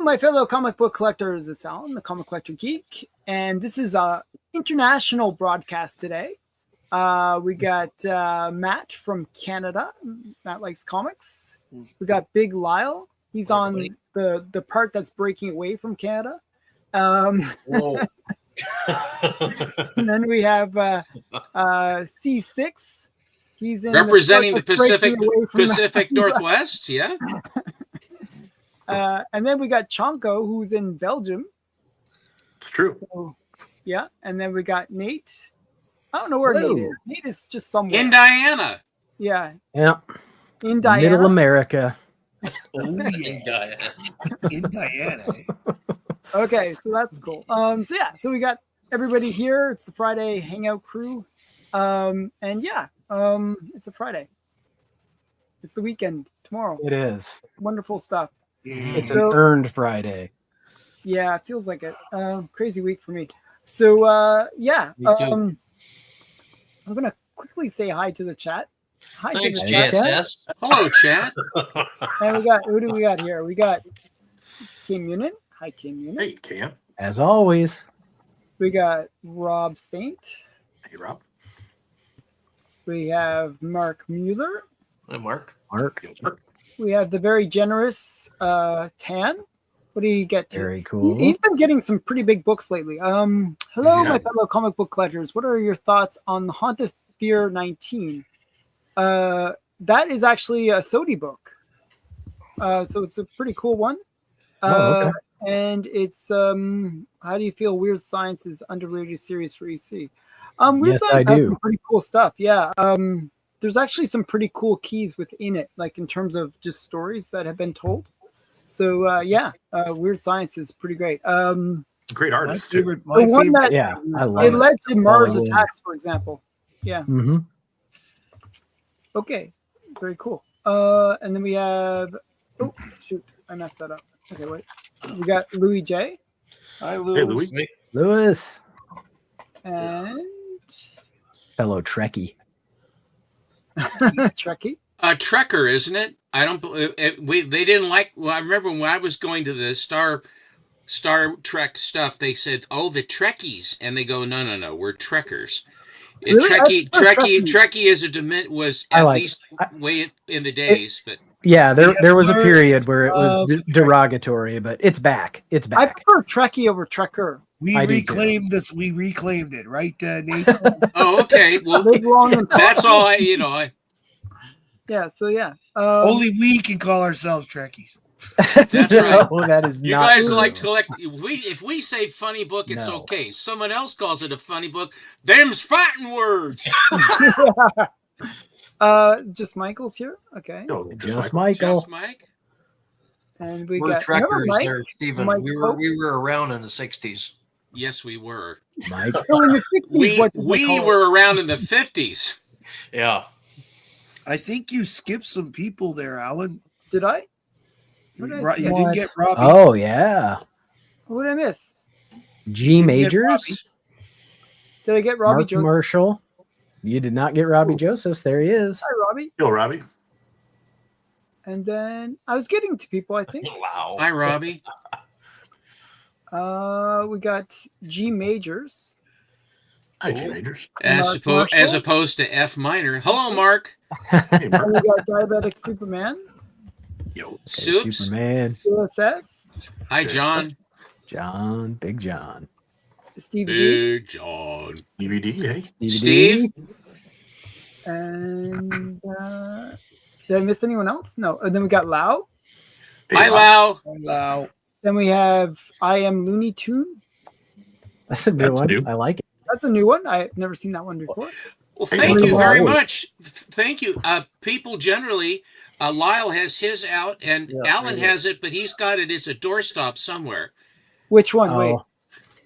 my fellow comic book collectors. It's Alan, the Comic Collector Geek, and this is a international broadcast today. We got Matt from Canada. Matt likes comics. We got Big Lyle. He's on the part that's breaking away from Canada. Whoa. And then we have C6. He's in representing the Pacific Northwest. Yeah. And then we got Chonko, who's in Belgium. It's true. So, yeah. And then we got Nate. I don't know where Nate is. Nate is just somewhere. In Diana. Yeah. Yeah. In Diana. Middle America. Oh, yeah. In Diana. Okay, so that's cool. So we got everybody here. It's the Friday Hangout crew. It's a Friday. It's the weekend tomorrow. It is. Wonderful stuff. It's an earned Friday. Yeah, it feels like it. Crazy week for me. So I'm gonna quickly say hi to the chat. Hi Thanks, to the chat. JSS. Hello, chat. And who do we got here? We got Kim Munin. Hi, Kim Munin. Hey, Cam. As always. We got Rob Saint. Hey, Rob. We have Mark Mueller. Hi, Mark. We have the very generous Tan. What do you get to? Very cool. He's been getting some pretty big books lately. Hello, my fellow comic book collectors. What are your thoughts on the Hauntosphere 19? That is actually a Sodi book. So it's a pretty cool one. Okay. And it's how do you feel Weird Science is underrated series for EC? Weird Science has some pretty cool stuff. Yeah. There's actually some pretty cool keys within it, like in terms of just stories that have been told. So Weird Science is pretty great. Great artist. I love it led to Mars Attacks, for example. Yeah. Mm-hmm. Okay. Very cool. And then we have I messed that up. Okay, wait. We got Louis J. Hi, Louis. Hey, Louis. And Fellow Trekkie. Trekkie. Trekker, isn't it? I don't believe they didn't like. Well, I remember when I was going to the Star Trek stuff. They said, "Oh, the Trekkies," and they go, "No, we're Trekkers." Really? Trekkie is was at least way in the days, but yeah, there was a period where it was derogatory, but it's back. It's back. I prefer Trekkie over Trekker. We reclaimed this. We reclaimed it, right, Nate? Oh, okay. Well, that's all I. Yeah. So yeah. Only we can call ourselves Trekkies. That's right. No, that is you not guys true. like to collect. If we say funny book, it's okay. Someone else calls it a funny book. Them's fighting words. Just Michael's here. Okay. No, Just Michael. Just Mike. And we're Trekkers Mike, there, Stephen. Mike We were around in the 60s. Yes, we were. Mike. So in the 60s, we were around in the 50s. Yeah. I think you skipped some people there, Alan. Did I? You didn't get Robbie. Oh, yeah. What did I miss? G Majors. Did I get Robbie Mark Joseph? Marshall. You did not get Robbie Josephs. There he is. Hi, Robbie. Yo, Robbie. And then I was getting to people, I think. Wow. Hi, Robbie. We got G Majors. Hi, G Majors. As opposed to F minor. Hello, Mark. Hey, Mark. And we got Diabetic Superman. Yo. Soups. Superman. USS. Hi, John. John. Big John. Steve D. Big John. DVD, hey. Steve. And did I miss anyone else? No. And then we got Lau. Hi, Lau. Hello. Then we have I Am Looney Tune. That's a new That's one. new. I like it. That's a new one. I've never seen that one before. Well, thank you very much. Thank you. People generally, Lyle has his out, and Alan has it, but he's got it as a doorstop somewhere. Which one? Wait.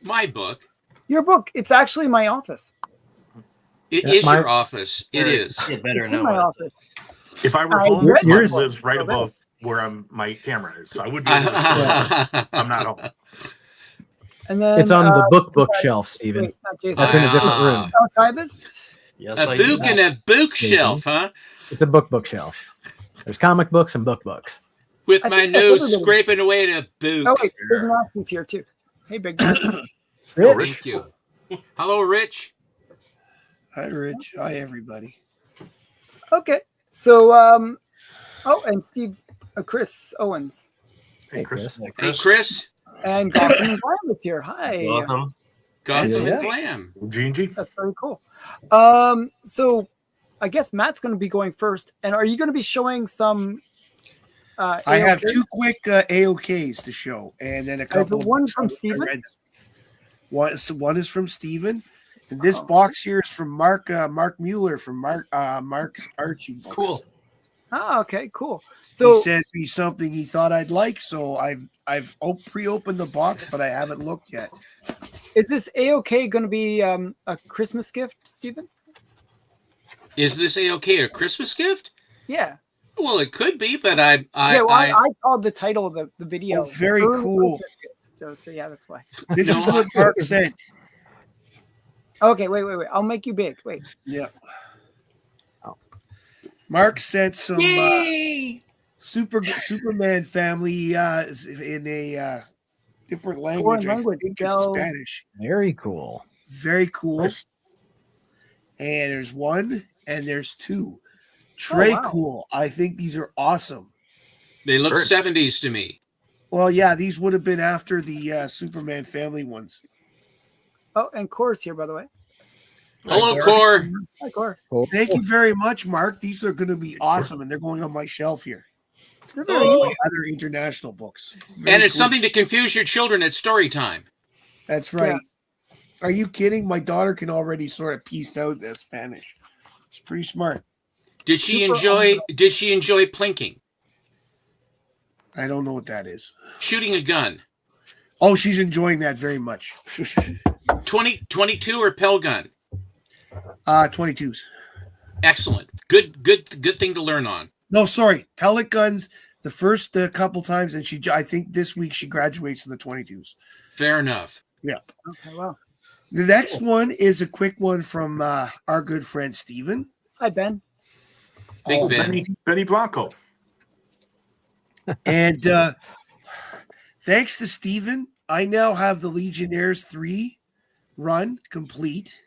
My book. Your book. It's actually my office. It is your office. It is. It's better It's in now. my office. If I were I home, read yours my book. lives right above where my camera is. So I would be able to I'm not home. And then It's on the bookshelf, Stephen. Wait, not Jason. That's in a different room. Archivist? Yes, A book and a bookshelf, huh? It's a bookshelf. There's comic books and books. With I my think that's nose everybody. scraping away at a boot. Oh wait, Big Nasty's here too. Hey, Big Nasty. Rich. Thank you. Hello, Rich. Hi, Rich. Hi, everybody. Okay, so oh, and Steve, Chris Owens, Hey, Chris. Hey, Chris. and Gotham and Glam is here. Hi, Welcome. Gotham Yeah. and Glam. G&G. that's very cool. So I guess Matt's going to be going first, and are you going to be showing some? I have AOKs? 2 quick AOKs to show, and then a couple. The one of from I Steven? read this- One is from Steven, and this Oh. box here is from Mark Mueller from Mark's Archie books. Cool. Ah, okay, cool. He So sent me something he thought I'd like, so I've pre-opened the box, but I haven't looked yet. is this AOK going to be a Christmas gift, Stephen? Is this AOK a Christmas gift? Yeah. Well, it could be, but I called the title of the video. Oh, very Early cool. Christmas gift. So yeah, that's why. This No, is what Mark sent. Okay, wait. I'll make you big. Wait. Yeah. Mark sent some Superman family in a different language. I language, think Del- it's Spanish. Very cool. Very cool. Nice. And there's 1 and there's 2. Trey wow. cool. I think these are awesome. they look Birds. 70s to me. Well, yeah, these would have been after the Superman family ones. Oh, and Core's here, by the way. Hello, Core. Hi, Core. Cool. Thank you very much, Mark. These are going to be awesome, and they're going on my shelf here. They're very My cool. other international books. Very And it's cool. something to confuse your children at story time. That's right. Are you kidding? My daughter can already sort of piece out the Spanish. It's pretty smart. Did she Super enjoy plinking? I don't know what that is. Shooting a gun? Oh, she's enjoying that very much. 22 or Pell gun? 22s. Excellent. Good thing to learn on. No, sorry. Pellet guns the first couple times, and I think this week she graduates to the 22s. Fair enough. Yeah. Okay, well. The next one is a quick one from our good friend Steven. Hi, Ben. Big Oh, Ben. Benny Blanco. And thanks to Steven, I now have the Legionnaires 3 run complete.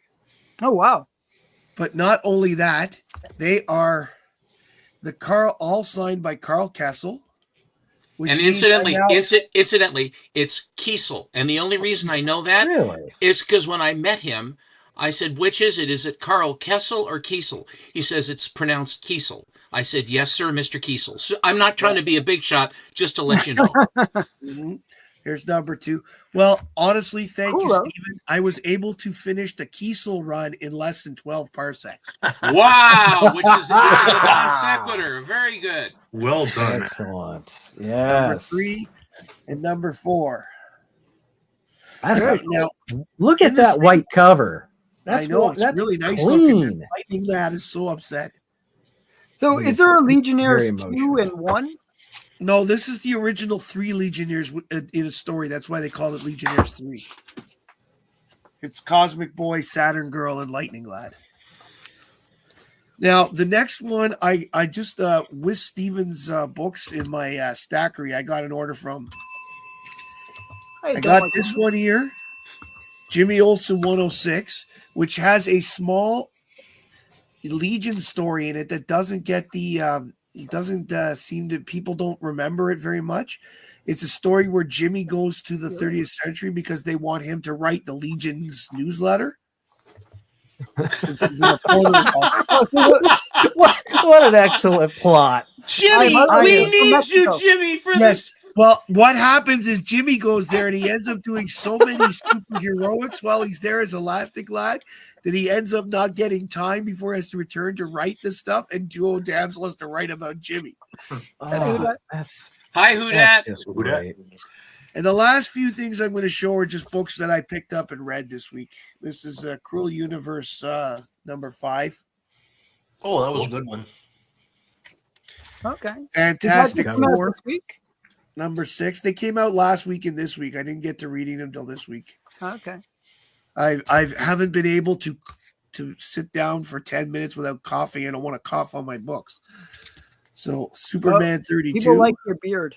Oh, wow. But not only that, they are all signed by Carl Kessel. Which And means I incidentally, now- incidentally, it's Kiesel. And the only reason I know that Really? is because when I met him, I said, which is it? Is it Carl Kessel or Kiesel? He says it's pronounced Kiesel. I said, yes, sir, Mr. Kiesel. So I'm not trying to be a big shot, just to let you know. Mhm. Here's number 2. Well, honestly, thank Cool, you, though. Steven. I was able to finish the Kiesel run in less than 12 parsecs. Wow, which is a non sequitur. Very good. Well done. Excellent. Number Yes. 3 and number 4. That's Good. Now, Look in at the that same- white cover. That's I know wa- it's that's really nice clean. looking. The Lightning Lad is so upset. So is there a Legionnaires Very 2 emotional. and 1? No, this is the original 3 Legionnaires in a story. That's why they call it Legionnaires 3. It's Cosmic Boy, Saturn Girl, and Lightning Lad. Now, the next one, I just, with Steven's books in my stackery, I got an order from. I got this one here, Jimmy Olsen 106, which has a small Legion story in it that doesn't get the it doesn't seem to people don't remember it very much. It's a story where Jimmy goes to the 30th century because they want him to write the Legion's newsletter. What an excellent plot. Jimmy, I- we I- need Mexico. you, Jimmy, for Yes. this. Well, what happens is Jimmy goes there and he ends up doing so many superheroics while he's there as Elastic Lad that he ends up not getting time before he has to return to write this stuff, and Duo Damsel has to write about Jimmy. Oh, that's Hi, who dat? just Who dat? great. And the last few things I'm going to show are just books that I picked up and read this week. This is Cruel Universe number 5. Oh, that was a good one. Okay. Did that Fantastic come out Four this week? number 6. They came out last week and this week. I didn't get to reading them till this week. Okay. I haven't been able to sit down for 10 minutes without coughing. I don't want to cough on my books. So Superman 32. People like your beard.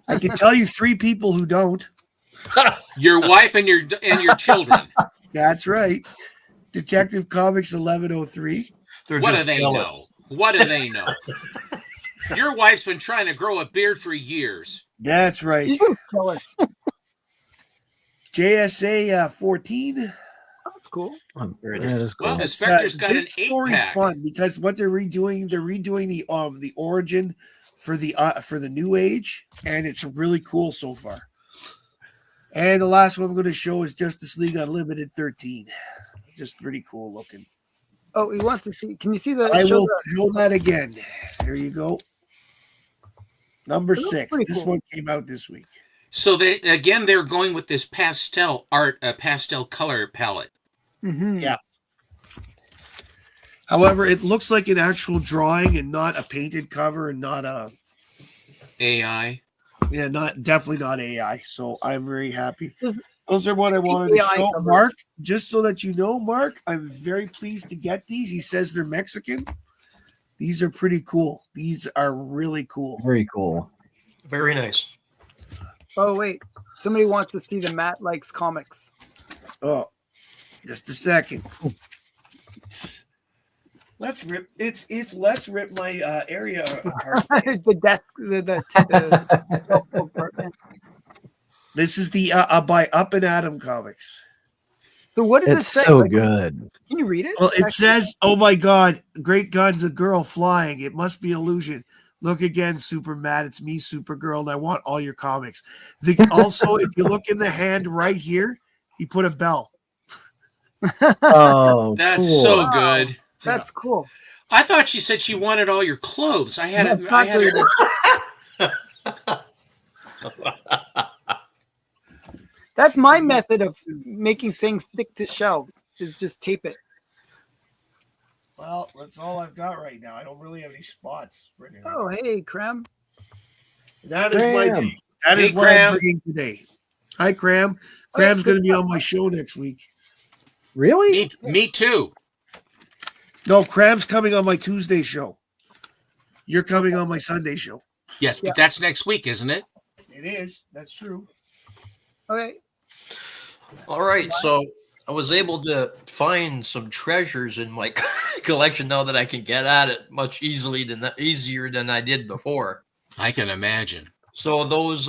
I can tell you 3 people who don't. Your wife and your children. That's right. Detective Comics 1103. What do they know? What do they know? Your wife's been trying to grow a beard for years. That's right. You can tell us. JSA 14. That's cool. There it is. Well, It's, Inspector's got an this story's 8-pack. fun because what they're redoing the origin for the New Age, and it's really cool so far. And the last one I'm going to show is Justice League Unlimited 13. Just pretty cool looking. Oh, he wants to see. Can you see the? I will show that again. There you go. Number 6. This one came out this week. So they're going with this pastel art, pastel color palette. Mm-hmm. Yeah. However, it looks like an actual drawing and not a painted cover and not a AI. Yeah, definitely not AI. So I'm very happy. Those are what I wanted to show. covers. Mark, just so that you know, Mark, I'm very pleased to get these. He says they're Mexican. These are pretty cool. These are really cool. Very cool. Very nice. Oh wait, somebody wants to see the Matt Likes Comics. Oh, just a second. Let's rip. Let's rip my area apart. The desk, the apartment. This is the by Up and Atom Comics. So what does it It's say? so Like, good. Can you read it? Well, it says, "Oh my God, great guns, a girl flying. It must be an illusion. Look again, Superman. It's me, Supergirl, and I want all your comics." Also, if you look in the hand right here, he put a bell. Oh, That's cool. so good. That's cool. I thought she said she wanted all your clothes. I had No, it. That's my method of making things stick to shelves. Is just tape it. Well, that's all I've got right now. I don't really have any spots. Right now. Oh, hey, Cram. That is my Cram. day. That is Hey, what Cram. I'm bringing today. Hi, Cram. Cram's going to be on my show next week. Really? Me too. No, Cram's coming on my Tuesday show. You're coming on my Sunday show. Yes, but Yeah. that's next week, isn't it? It is. That's true. Okay. All right, so I was able to find some treasures in my collection now that I can get at it much easier than I did before. I can imagine. So those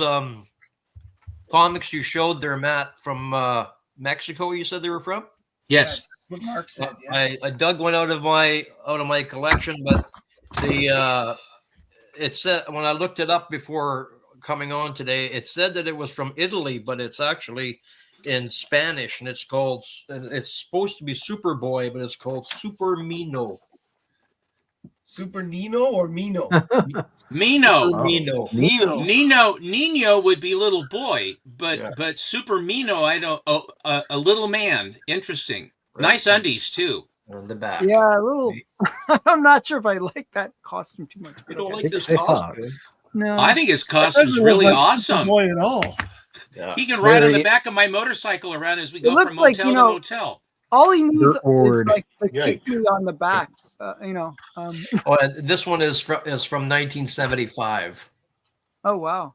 comics you showed there, Matt, from Mexico, you said they were from? Yes. What Mark said. Yes. I dug one out of my collection, but it said when I looked it up before coming on today, it said that it was from Italy, but it's actually in Spanish, and it's supposed to be Superboy, but it's called Super Mino. Super Nino or Mino? Mino. Mino. Nino. Nino would be little boy, but Yeah. but Super Mino, I don't. Oh, a little man. Interesting. Nice undies too. On the back. Yeah, a little. I'm not sure if I like that costume too much. You don't Okay. like this Hey, costume? Fox. No. I think his That costume's doesn't really look like awesome. Superboy at all. Yeah. He can ride on the Very- back of my motorcycle around as we go looks from like, motel you to know- motel. All he needs is Dirtboard. like the kick Yikes. me on the back. Oh, and this one is from 1975. Oh wow.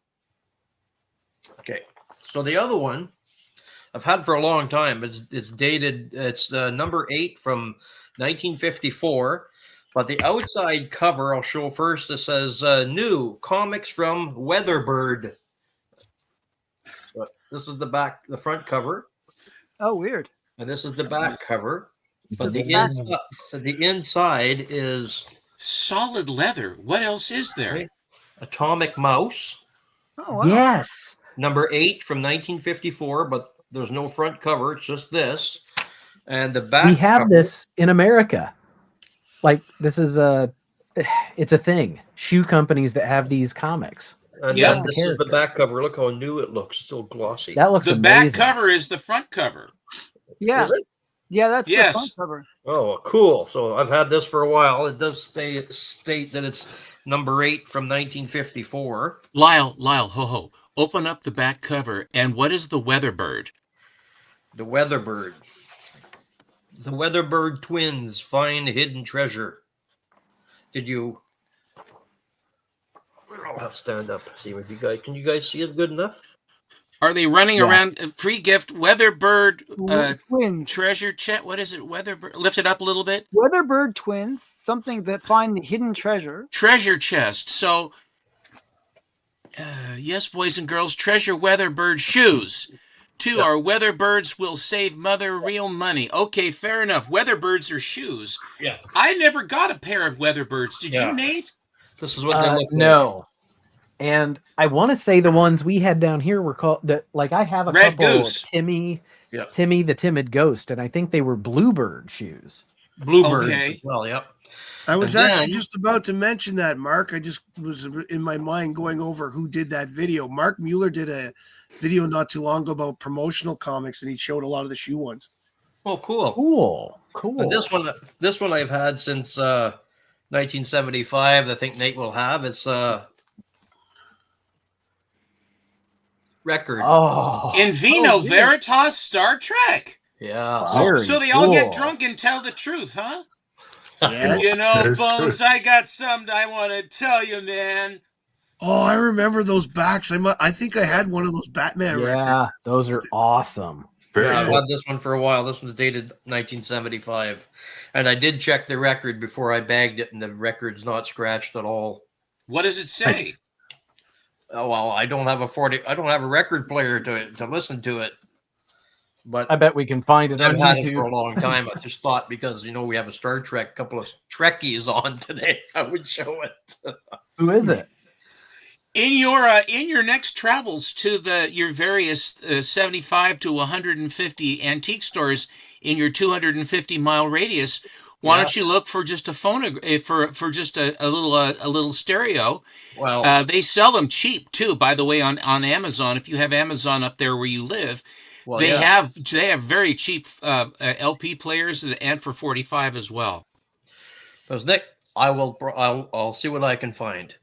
Okay, so the other one I've had for a long time. It's dated. It's number 8 from 1954. But the outside cover I'll show first. It says "New Comics from Weatherbird." So this is the front cover, Oh weird. and this is the back cover. But the Nice. inside is Solid leather. What else is there? Atomic Mouse. Oh wow. Yes. Number 8 from 1954, but there's no front cover. It's just this. And the back We have cover- this in America. Like this is it's a thing. Shoe companies that have these comics. And Yeah. then this is the back cover. Look how new it looks. Still glossy. That looks The amazing. back cover is the front cover. Yeah. Is it? Yeah, that's Yes. the front cover. Oh, cool. So I've had this for a while. It does state that it's number 8 from 1954. Lyle, ho. Open up the back cover. And what is the Weatherbird? The Weatherbird. The Weatherbird twins find hidden treasure. Did you I'll have to stand up. See what you guys. Can you guys see it good enough? Are they running around? Free gift, Weatherbird twins. treasure chest. What is it? Weatherbird. Lift it up a little bit. Weatherbird twins. Something that find the hidden treasure. Treasure chest. So, yes, boys and girls, treasure Weatherbird shoes. 2 are Weatherbirds will save mother real money. Okay, fair enough. Weatherbirds are shoes. Yeah. I never got a pair of Weatherbirds. Did you, Nate? This is what they look like. No. And I want to say the ones we had down here were called I have a Red couple Goose. of Timmy the Timid Ghost, and I think they were Bluebird shoes. Bluebird as well, yep. I was actually just about to mention that, Mark. I just was in my mind going over who did that video. Mark Mueller did a video not too long ago about promotional comics, and he showed a lot of the shoe ones. Oh, cool. And this one I've had since 1975. I think Nate will have. It's record. Oh, In Vino Veritas Star Trek. Yeah. So they all get drunk and tell the truth, huh? Yes. You know, Bones, I got something I want to tell you, man. Oh, I remember those backs. I think I had one of those Batman records. Yeah, those are awesome. I've had this one for a while. This one's dated 1975. And I did check the record before I bagged it, and the record's not scratched at all. What does it say? Oh, well, I don't have a record player to listen to it. But I bet we can find it I've on had YouTube. it for a long time. I just thought because we have a Star Trek couple of Trekkies on today, I would show it. Who is it? In your next travels to your various 75 to 150 antique stores in your 250-mile radius, why don't you look for just a for just a little stereo? Well, they sell them cheap too, by the way, on Amazon. If you have Amazon up there where you live, they have very cheap LP players and for 45 as well. Because Nick, I'll see what I can find.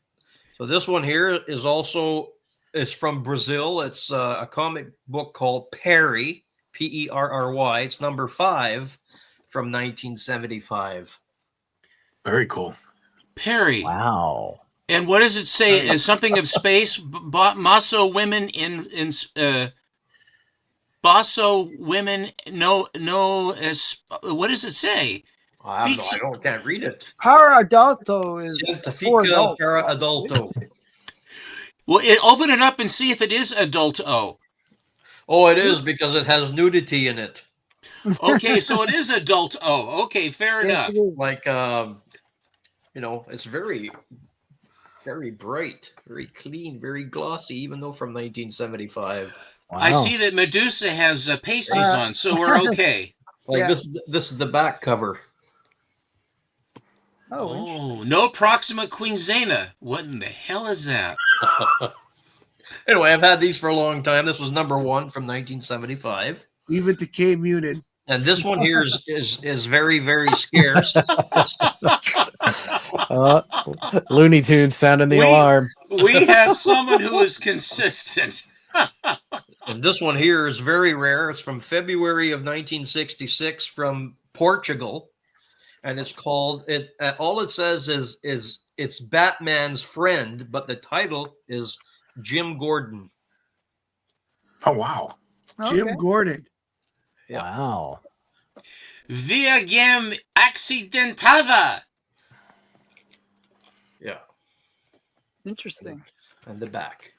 So this one here is from Brazil. It's a comic book called Perry, Perry. It's number 5 from 1975. Very cool. Perry. Wow. And what does it say? Is something of space? Basso women in Basso women no. What does it say? I can't read it. Para adulto is for adults. Para adulto. Well, open it up and see if it is adult O. Oh, it is because it has nudity in it. Okay, so it is adult O. Okay, fair enough. Like, it's very, very bright, very clean, very glossy, even though from 1975. Wow. I see that Medusa has pasties on, so we're okay. This is the back cover. Oh, no Proxima Quinzena. What in the hell is that? Anyway, I've had these for a long time. This was number 1 from 1975. Leave it to K Munin. And this one here is very, very scarce. Looney Tunes sounding the alarm. We have someone who is consistent. And this one here is very rare. It's from February of 1966 from Portugal. And it's called all it says is it's Batman's friend, but the title is Jim Gordon. Oh wow. Jim Gordon. Yeah. Wow. Via game accidentada. Yeah. Interesting. And the back.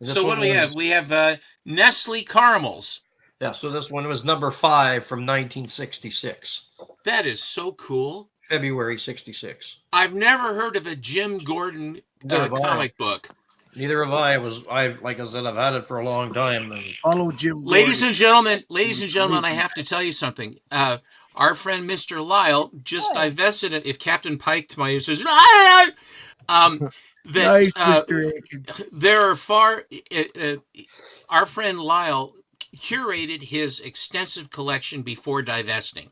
So what do we have? We have Nestle caramels. Yeah, so this one was number 5 from 1966. That is so cool. February 66. I've never heard of a Jim Gordon comic book. Neither have I. Like I said, I've had it for a long time. And follow Jim Gordon. Ladies and gentlemen, I have to tell you something. Our friend Mr. Lyle just divested it. If Captain Pike to my ear says, nice, Mr. Aikens. There are our friend Lyle curated his extensive collection before divesting.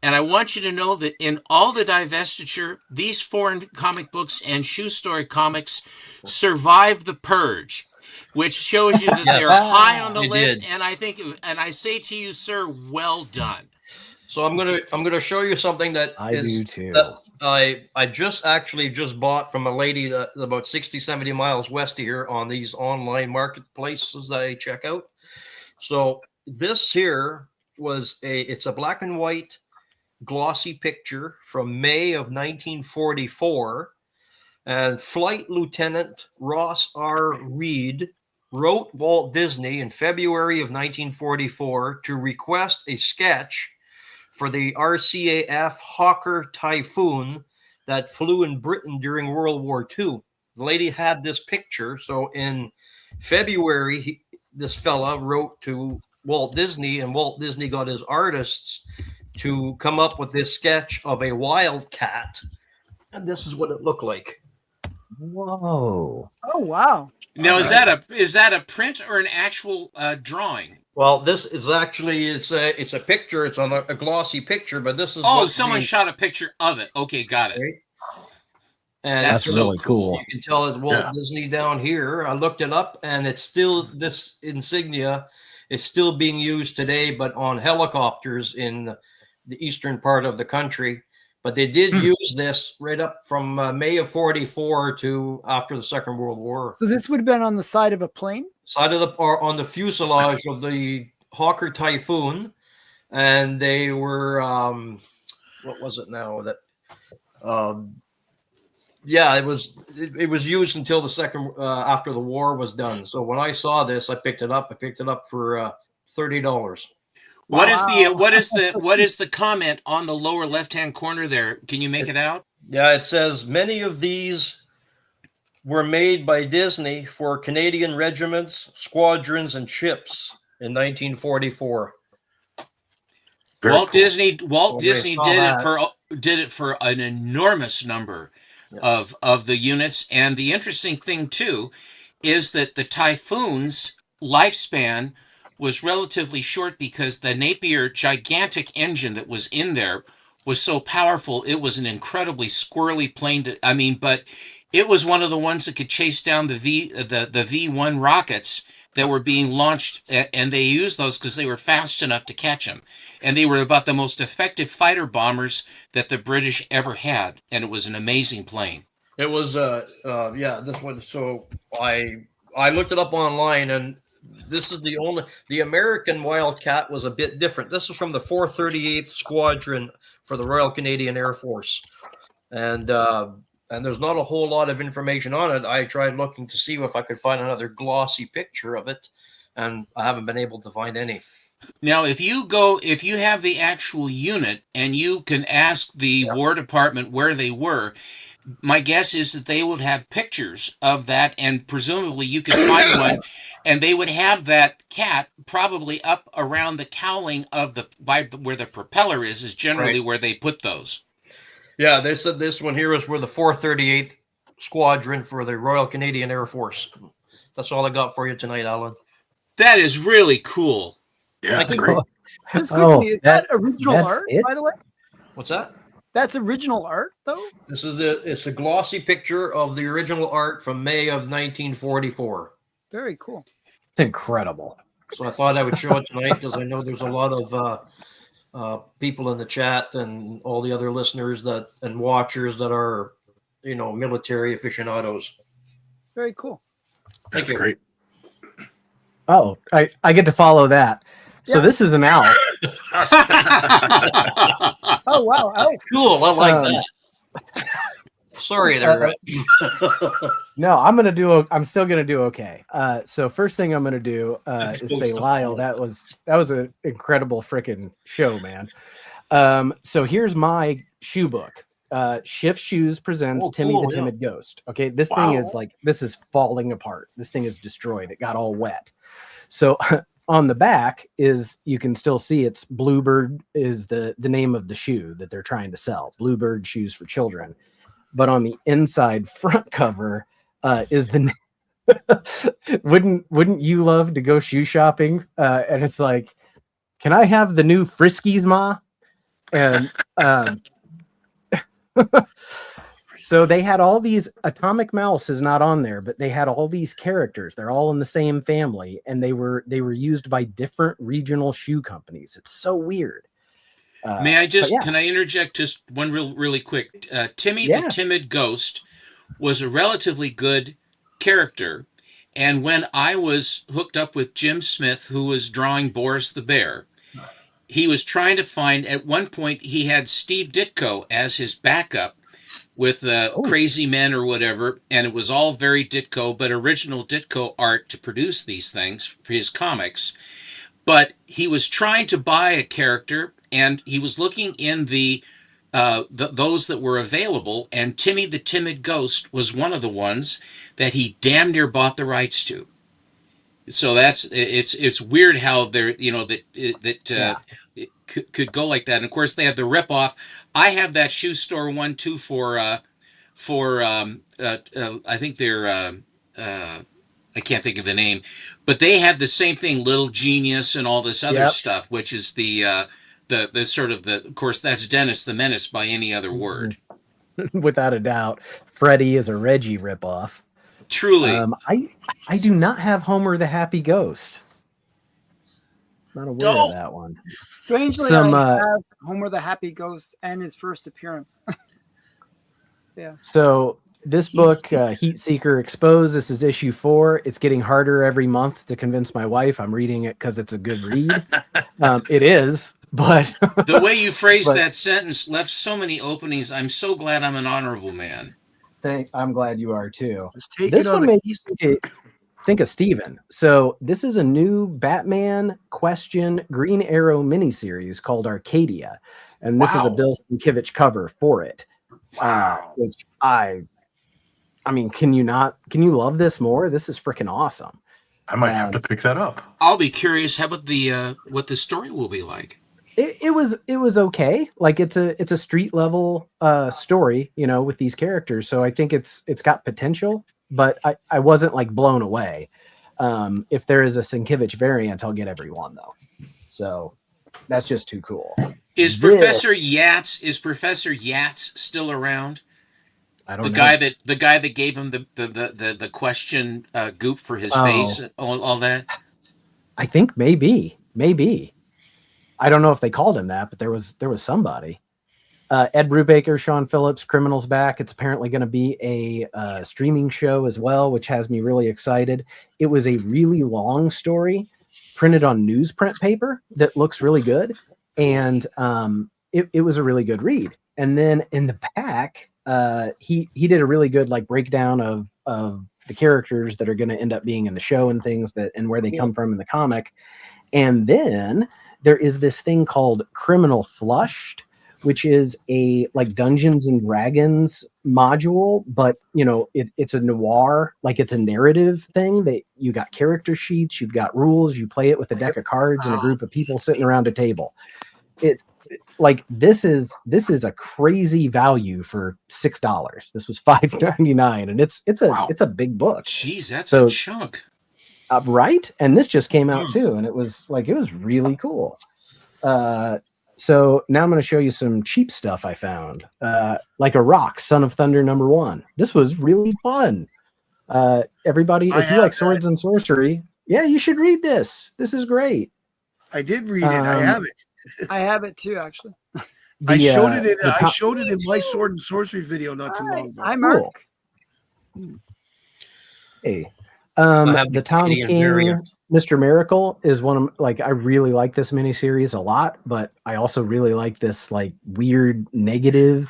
And I want you to know that in all the divestiture, these foreign comic books and shoe story comics survived the purge, which shows you that they're high on the list. Did. And I say to you, sir, well done. So I'm gonna show you something that I do too. I just bought from a lady about 60, 70 miles west of here on these online marketplaces that I check out. So this here it's a black and white glossy picture from May of 1944. And Flight Lieutenant Ross R. Reed wrote Walt Disney in February of 1944 to request a sketch for the RCAF Hawker Typhoon that flew in Britain during World War II. The lady had this picture. So in February, this fella wrote to Walt Disney, and Walt Disney got his artists to come up with this sketch of a wildcat. And this is what it looked like. Whoa! Oh wow! Now, is that a print or an actual drawing? Well, this is actually it's a picture. It's on a glossy picture, but this is someone shot a picture of it. Okay, got it. Right? And That's really cool. You can tell it's Walt Disney down here. I looked it up, and it's still this insignia is still being used today, but on helicopters in the eastern part of the country. But they did use this right up from May of 44 to after the Second World War. So this would have been on the side of a plane? Or on the fuselage of the Hawker Typhoon. And they were, what was it now? It was used until the second, after the war was done. So when I saw this, I picked it up. I picked it up for $30. What is the comment on the lower left-hand corner there? Can you make it out? Yeah, it says many of these were made by Disney for Canadian regiments, squadrons, and ships in 1944. Walt Disney did it for an enormous number of the units, and the interesting thing too is that the Typhoon's lifespan was relatively short because the Napier gigantic engine that was in there was so powerful. It was an incredibly squirrely plane. But it was one of the ones that could chase down the V1 rockets that were being launched, and they used those because they were fast enough to catch them. And they were about the most effective fighter bombers that the British ever had, and it was an amazing plane. It was this one. So I looked it up online, and this is the American Wildcat was a bit different. This is from the 438th Squadron for the Royal Canadian Air Force. And there's not a whole lot of information on it. I tried looking to see if I could find another glossy picture of it, and I haven't been able to find any. Now, if you have the actual unit and you can ask the War Department where they were, my guess is that they would have pictures of that, and presumably you could find one. And they would have that cat probably up around the cowling of where the propeller is generally where they put those. Yeah, they said this one here is for the 438th Squadron for the Royal Canadian Air Force. That's all I got for you tonight, Alan. That is really cool. Yeah, that's great. Is that original art, by the way? What's that? That's original art, though? It's a glossy picture of the original art from May of 1944. Very cool. It's incredible. So I thought I would show it tonight because I know there's a lot of people in the chat and all the other listeners and watchers that are, military aficionados. Very cool. That's great. Oh, I get to follow that. So this is an owl. Oh, wow. Oh, cool. I like that. Sorry there. No, I'm still gonna do okay. So first thing I'm gonna do is say, Lyle, that was an incredible freaking show, man. So here's my shoe book. Shift Shoes presents Timmy the Timid Ghost. Okay, this thing is falling apart. This thing is destroyed. It got all wet. So on the back you can still see it's Bluebird is the name of the shoe that they're trying to sell. Bluebird shoes for children. But on the inside front cover is the wouldn't you love to go shoe shopping? And it's like, can I have the new Friskies, Ma? And so they had all these. Atomic Mouse is not on there, but they had all these characters. They're all in the same family, and they were used by different regional shoe companies. It's so weird. May I just, can I interject just one really quick? Timmy the Timid Ghost was a relatively good character. And when I was hooked up with Jim Smith, who was drawing Boris the Bear, he was trying to find, at one point, he had Steve Ditko as his backup with Crazy Men or whatever, and it was all very Ditko, but original Ditko art to produce these things for his comics. But he was trying to buy a character, and he was looking in those that were available, and Timmy the Timid Ghost was one of the ones that he damn near bought the rights to. So it's weird how there it could go like that. And of course they have the ripoff. I have that shoe store one too for I think they're I can't think of the name, but they have the same thing, Little Genius and all this other stuff, which is the sort of of course that's Dennis the Menace by any other word. Without a doubt, Freddy is a Reggie ripoff. Truly. I do not have Homer the Happy Ghost. Not aware of that one. Strangely, I have Homer the Happy Ghost and his first appearance. Yeah. So this book, Heat Seeker Exposed, this is issue 4. It's getting harder every month to convince my wife I'm reading it because it's a good read. It is, but... The way you phrased that sentence left so many openings. I'm so glad I'm an honorable man. I'm glad you are too. This one makes me think of Steven. So this is a new Batman Question Green Arrow miniseries called Arcadia. And this is a Bill Sienkiewicz cover for it. Which I mean, can you love this more? This is freaking awesome. I might have to pick that up. I'll be curious how about what the story will be like. It was okay. Like it's a street level story, with these characters. So I think it's got potential, but I wasn't like blown away. If there is a Sienkiewicz variant, I'll get every one though. So that's just too cool. Is Professor Yats still around? I don't know. The guy that gave him the question goop for his face and all that. I think maybe. I don't know if they called him that, but there was somebody. Ed Brubaker, Sean Phillips, Criminals Back. It's apparently going to be a streaming show as well, which has me really excited. It was a really long story printed on newsprint paper that looks really good. And it was a really good read. And then in the back, he did a really good like breakdown of the characters that are going to end up being in the show and things and where they come from in the comic. And then there is this thing called Criminal Flushed, which is a like Dungeons and Dragons module, but it's a noir, like it's a narrative thing that you got character sheets, you've got rules, you play it with a deck of cards and a group of people sitting around a table. This is a crazy value for $6. This was $5.99, and it's a big book. Jeez, that's a chunk. Right? And this just came out too, and it was really cool. So now I'm going to show you some cheap stuff I found, like a Rock, Son of Thunder #1. This was really fun. Everybody, if you like swords and sorcery, you should read this. This is great. I did read it. I have it. I have it too, actually. I showed it in my sword and sorcery video not too long ago. Hi, Mark. Cool. Hey. The Tom King Mr. Miracle is one of I really like this miniseries a lot, but I also really like this like weird negative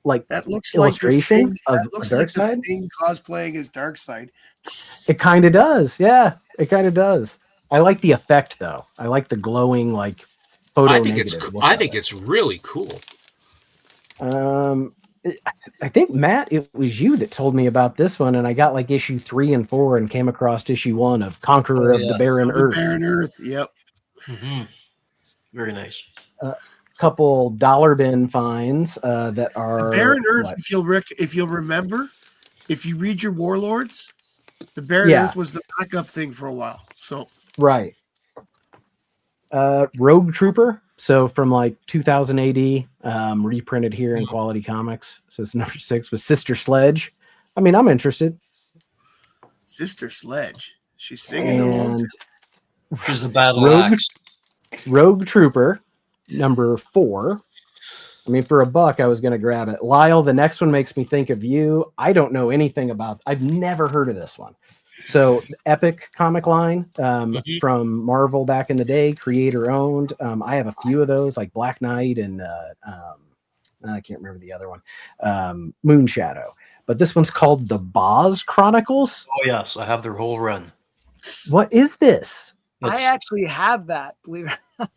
that looks illustration like of Darkseid. The Thing cosplaying as Darkseid. It kind of does, yeah. It kind of does. I like the effect though. I like the glowing like photo. I think it's really cool. I think Matt, it was you that told me about this one, and I got like issue 3 and 4 and came across issue 1 of Conqueror of the Barren Earth. Barren Earth, yep. Mm-hmm. Very nice. Couple dollar bin finds that are the Barren Earth. If you'll remember, if you read your Warlords, the Barren Earth was the backup thing for a while. So right. Rogue Trooper. So from like 2000 AD, reprinted here in Quality Comics. So it's number 6 with Sister Sledge. I mean, I'm interested. Sister Sledge. She's singing along. She's the battle axe. Rogue Trooper. number 4. I mean, for $1, I was going to grab it. Lyle, the next one makes me think of you. I don't know anything about. I've never heard of this one. So, Epic comic line from Marvel back in the day, creator owned. I have a few of those, like Black Knight and I can't remember the other one, Moonshadow. But this one's called the Boz Chronicles. Oh yes, I have their whole run. What is this? I actually have that. Believe it.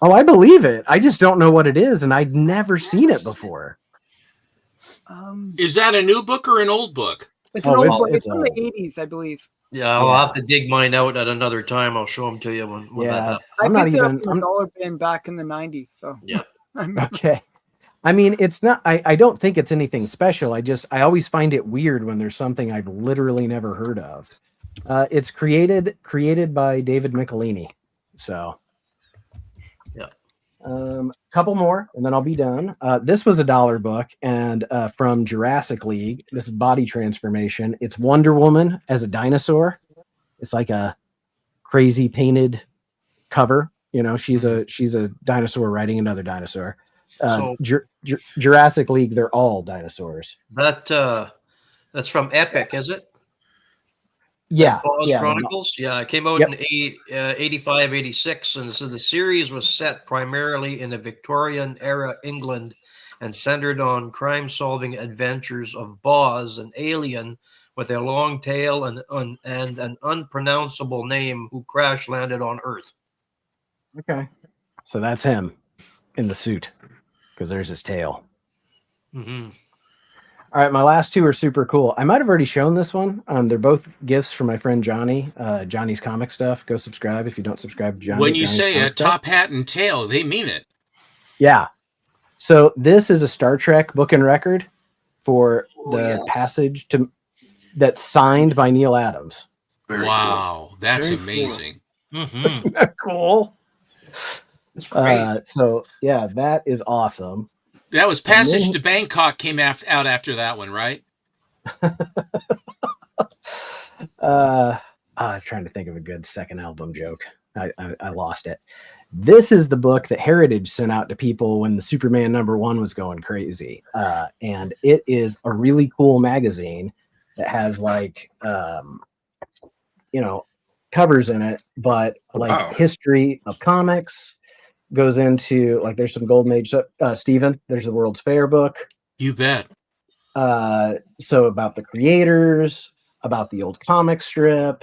Oh, I believe it. I just don't know what it is, and I'd never seen it before. Is that a new book or an old book? It's an old book. It's from the 80s, I believe. Yeah, I'll have to dig mine out at another time. I'll show them to you when that happens. I picked it up in the dollar bin back in the 90s. So yeah. Okay. I mean, it's not. I don't think it's anything special. I always find it weird when there's something I've literally never heard of. It's created by David Michelini. So. Couple more and then I'll be done. This was a $1 book and from Jurassic League. This is Body Transformation. It's Wonder Woman as a dinosaur. It's like a crazy painted cover. You know, she's a dinosaur riding another dinosaur. Jurassic League, they're all dinosaurs. That's from Epic, is it? Yeah. Boz Chronicles. Yeah, it came out in 85, 86. And so the series was set primarily in the Victorian era England and centered on crime-solving adventures of Boz, an alien with a long tail and an unpronounceable name who crash-landed on Earth. Okay. So that's him in the suit because there's his tail. Mm-hmm. All right, my last 2 are super cool. I might have already shown this one. They're both gifts from my friend Johnny. Johnny's Comic Stuff. Go subscribe if you don't subscribe to Johnny. When you Johnny's say Comic a top hat and tail, they mean it. Yeah. So this is a Star Trek book and record for the passage that's signed by Neil Adams. Wow, that's amazing. Cool. Mm-hmm. Cool. So yeah, that is awesome. That was Passage to Bangkok came out after that one, right? I was trying to think of a good second album joke. I lost it. This is the book that Heritage sent out to people when the Superman #1 was going crazy. And it is a really cool magazine that has like, covers in it, but like history of comics. Goes into like there's some golden age stuff. Steven, there's the World's Fair book. You bet. So about the creators, about the old comic strip,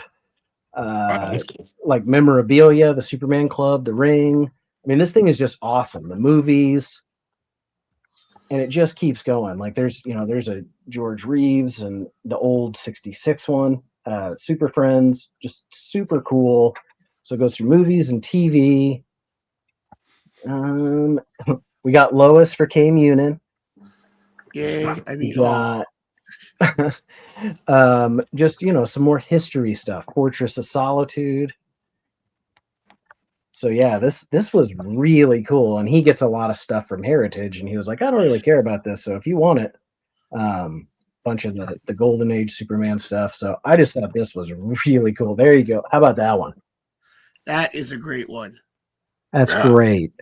like memorabilia, the Superman Club, the Ring. I mean, this thing is just awesome. The movies, and it just keeps going. Like there's a George Reeves and the old '66 one, Super Friends, just super cool. So it goes through movies and TV. We got Lois for K Munin. Yeah, I mean, just some more history stuff. Fortress of Solitude. So yeah, this was really cool, and he gets a lot of stuff from Heritage, and he was like, I don't really care about this, so if you want it, bunch of the Golden Age Superman stuff. So I just thought this was really cool. There you go. How about that one? That is a great one. That's great.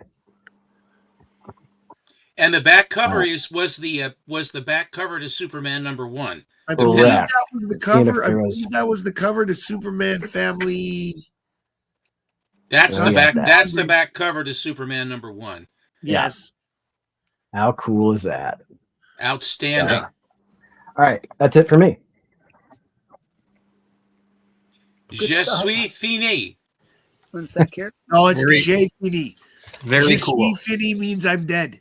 And the back cover was the back cover to Superman #1. I believe that was the cover. I believe that was the cover to Superman Family. That's the back. That's the back cover to Superman #1. Yes. How cool is that? Outstanding. Yeah. All right, that's it for me. Je suis fini. One sec here. No, it's Je fini. Very cool. Je fini means I'm dead.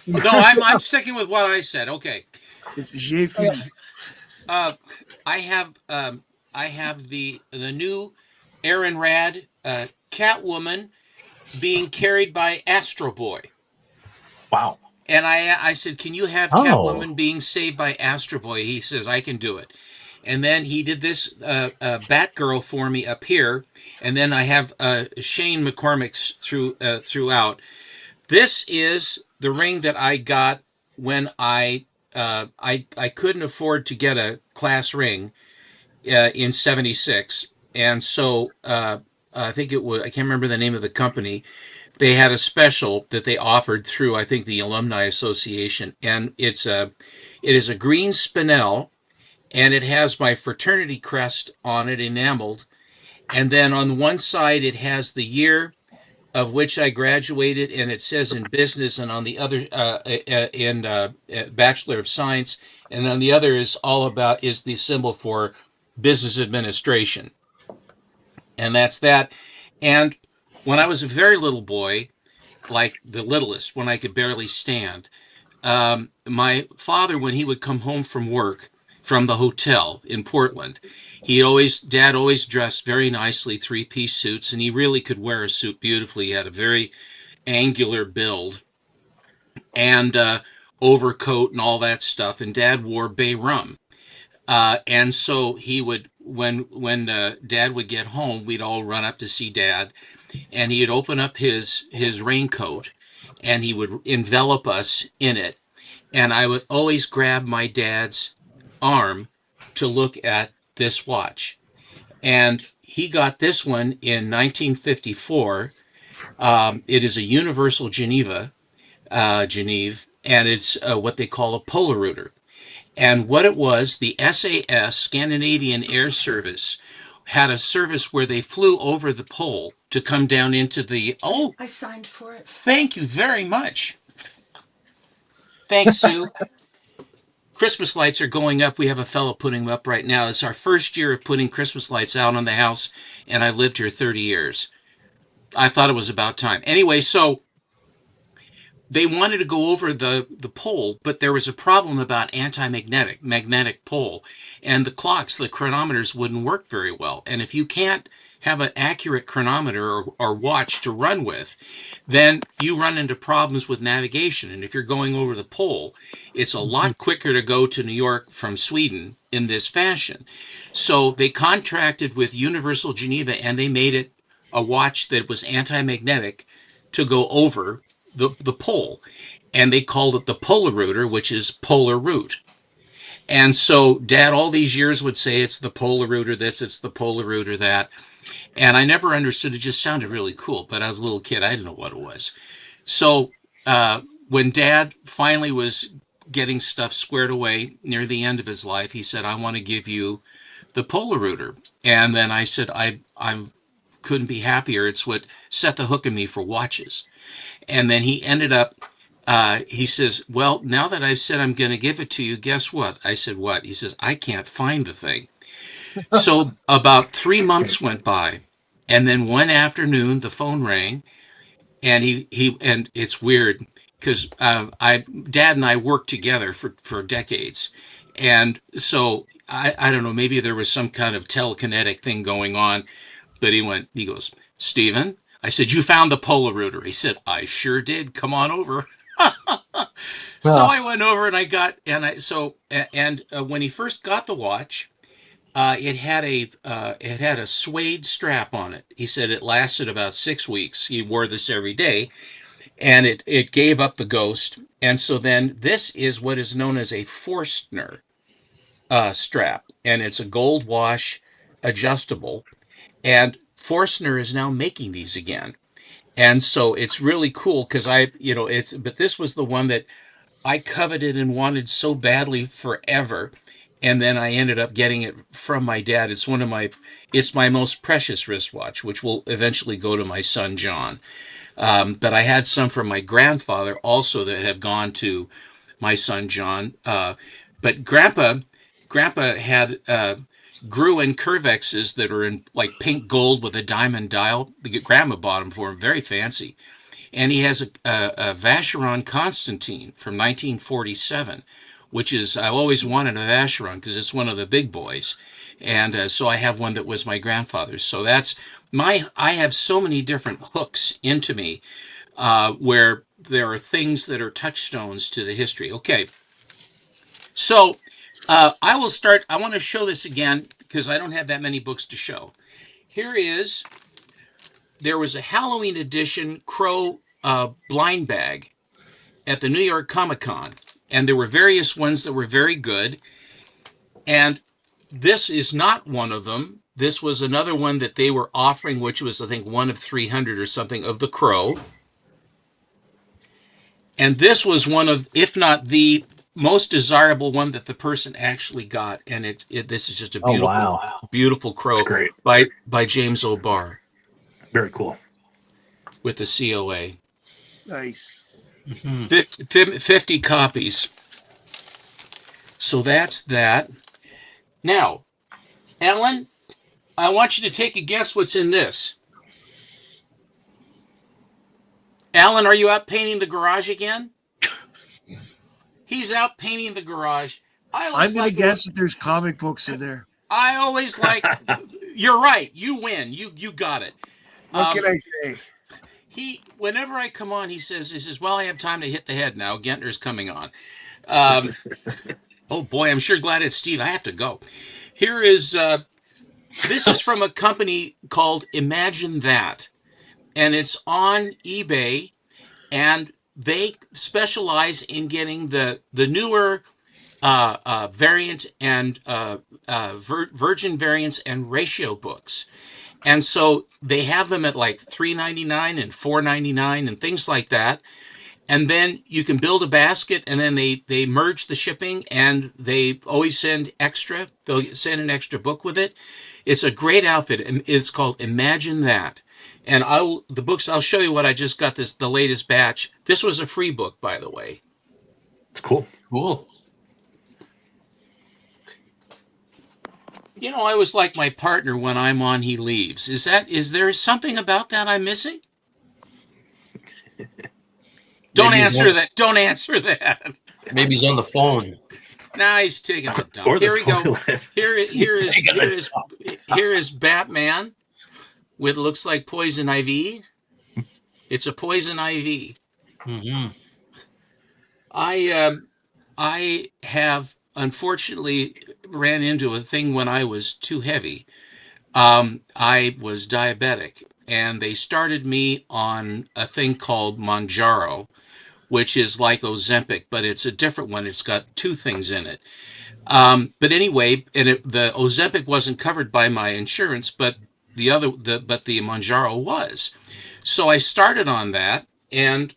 No, I'm sticking with what I said. Okay. It's Je fini. I have the new Aaron Rad Catwoman being carried by Astro Boy. Wow. And I said, can you have Catwoman being saved by Astro Boy? He says, I can do it. And then he did this Batgirl for me up here. And then I have Shane McCormick's throughout. This is the ring that I got when I couldn't afford to get a class ring in '76. And so I think it was, I can't remember the name of the company. they had a special that they offered through, I think, the Alumni Association, and it is a green spinel, and it has my fraternity crest on it enameled, and then on one side it has the year of which I graduated, and it says in business, and on the other in Bachelor of Science, and on the other is the symbol for business administration, and that's that. And when I was a very little boy, like the littlest, when I could barely stand, my father, when he would come home from work from the hotel in Portland, Dad always dressed very nicely, three-piece suits, and he really could wear a suit beautifully. He had a very angular build and overcoat and all that stuff. And Dad wore bay rum. And so he would, when Dad would get home, we'd all run up to see Dad, and he'd open up his raincoat, and he would envelop us in it. And I would always grab my dad's arm to look at this watch. And he got this one in 1954. It is a Universal Geneve, and it's what they call a Polarouter. And what it was, the SAS, Scandinavian Air Service, had a service where they flew over the pole to come down into the... Oh, I signed for it. Thank you very much. Thanks, Sue. Christmas lights are going up. We have a fellow putting them up right now. It's our first year of putting Christmas lights out on the house, and I've lived here 30 years. I thought it was about time. Anyway, so they wanted to go over the pole, but there was a problem about magnetic pole, and the clocks, the chronometers wouldn't work very well. And if you can't have an accurate chronometer or watch to run with, then you run into problems with navigation. And if you're going over the pole, it's a lot quicker to go to New York from Sweden in this fashion. So they contracted with Universal Geneva, and they made it a watch that was anti-magnetic to go over the pole. And they called it the Polarouter, which is polar route. And so Dad all these years would say it's the Polarouter this, it's the Polarouter that. And I never understood. It just sounded really cool. But as a little kid, I didn't know what it was. So when Dad finally was getting stuff squared away near the end of his life, he said, I want to give you the Polarouter. And then I said, I couldn't be happier. It's what set the hook in me for watches. And then he ended up, he says, well, now that I've said I'm going to give it to you, guess what? I said, what? He says, I can't find the thing. So about 3 months went by, and then one afternoon the phone rang, and and it's weird because Dad and I worked together for decades, and so I don't know, maybe there was some kind of telekinetic thing going on, but he goes, Stephen, I said, you found the Polarouter. He said, I sure did. Come on over. So I went over and when he first got the watch, it had a suede strap on it. He said it lasted about 6 weeks. He wore this every day, and it gave up the ghost. And so then this is what is known as a Forstner strap, and it's a gold wash adjustable. And Forstner is now making these again, and so it's really cool because but this was the one that I coveted and wanted so badly forever. And then I ended up getting it from my dad. It's my most precious wristwatch, which will eventually go to my son, John. But I had some from my grandfather also that have gone to my son, John. But Grandpa had Gruen Curvexes that are in like pink gold with a diamond dial. Grandma bought them for him, very fancy. And he has a Vacheron Constantine from 1947. Which is, I always wanted a Vacheron because it's one of the big boys. And so I have one that was my grandfather's. So I have so many different hooks into me where there are things that are touchstones to the history. Okay. So I will start. I want to show this again because I don't have that many books to show. There was a Halloween edition Crow blind bag at the New York Comic Con. And there were various ones that were very good. And this is not one of them. This was another one that they were offering, which was, I think, one of 300 or something of the Crow. And this was one of, if not the most desirable one that the person actually got. And this is just a beautiful, beautiful crow by James O'Barr. Very cool. With the COA. Nice. 50 copies. So that's that. Now, Ellen, I want you to take a guess what's in this. Alan, are you out painting the garage again? He's out painting the garage. I'm going to guess that there's comic books in there. I always like... You're right. You win. You got it. What can I say? Whenever I come on, he says, well, I have time to hit the head now. Gentner's coming on. Oh, boy, I'm sure glad it's Steve. I have to go. Here is... this is from a company called Imagine That. And it's on eBay, and they specialize in getting the newer variant and virgin variants and ratio books. And so they have them at like $3.99 and $4.99 and things like that. And then you can build a basket, and then they merge the shipping, and they always send extra. They'll send an extra book with it. It's a great outfit. It's called Imagine That. And I'll show you what I just got, the latest batch. This was a free book, by the way. It's cool. Cool. You know, I was like my partner: when I'm on, he leaves. Is there something about that I'm missing? Don't answer that. Maybe he's on the phone. Nah, he's taking a dump. Here we go. Here is Batman. With looks like poison ivy. It's a poison ivy. Mm-hmm. I have unfortunately ran into a thing when I was too heavy. I was diabetic, and they started me on a thing called Mounjaro, which is like Ozempic, but it's a different one. It's got two things in it. But anyway, the Ozempic wasn't covered by my insurance, but the Mounjaro was. So I started on that, and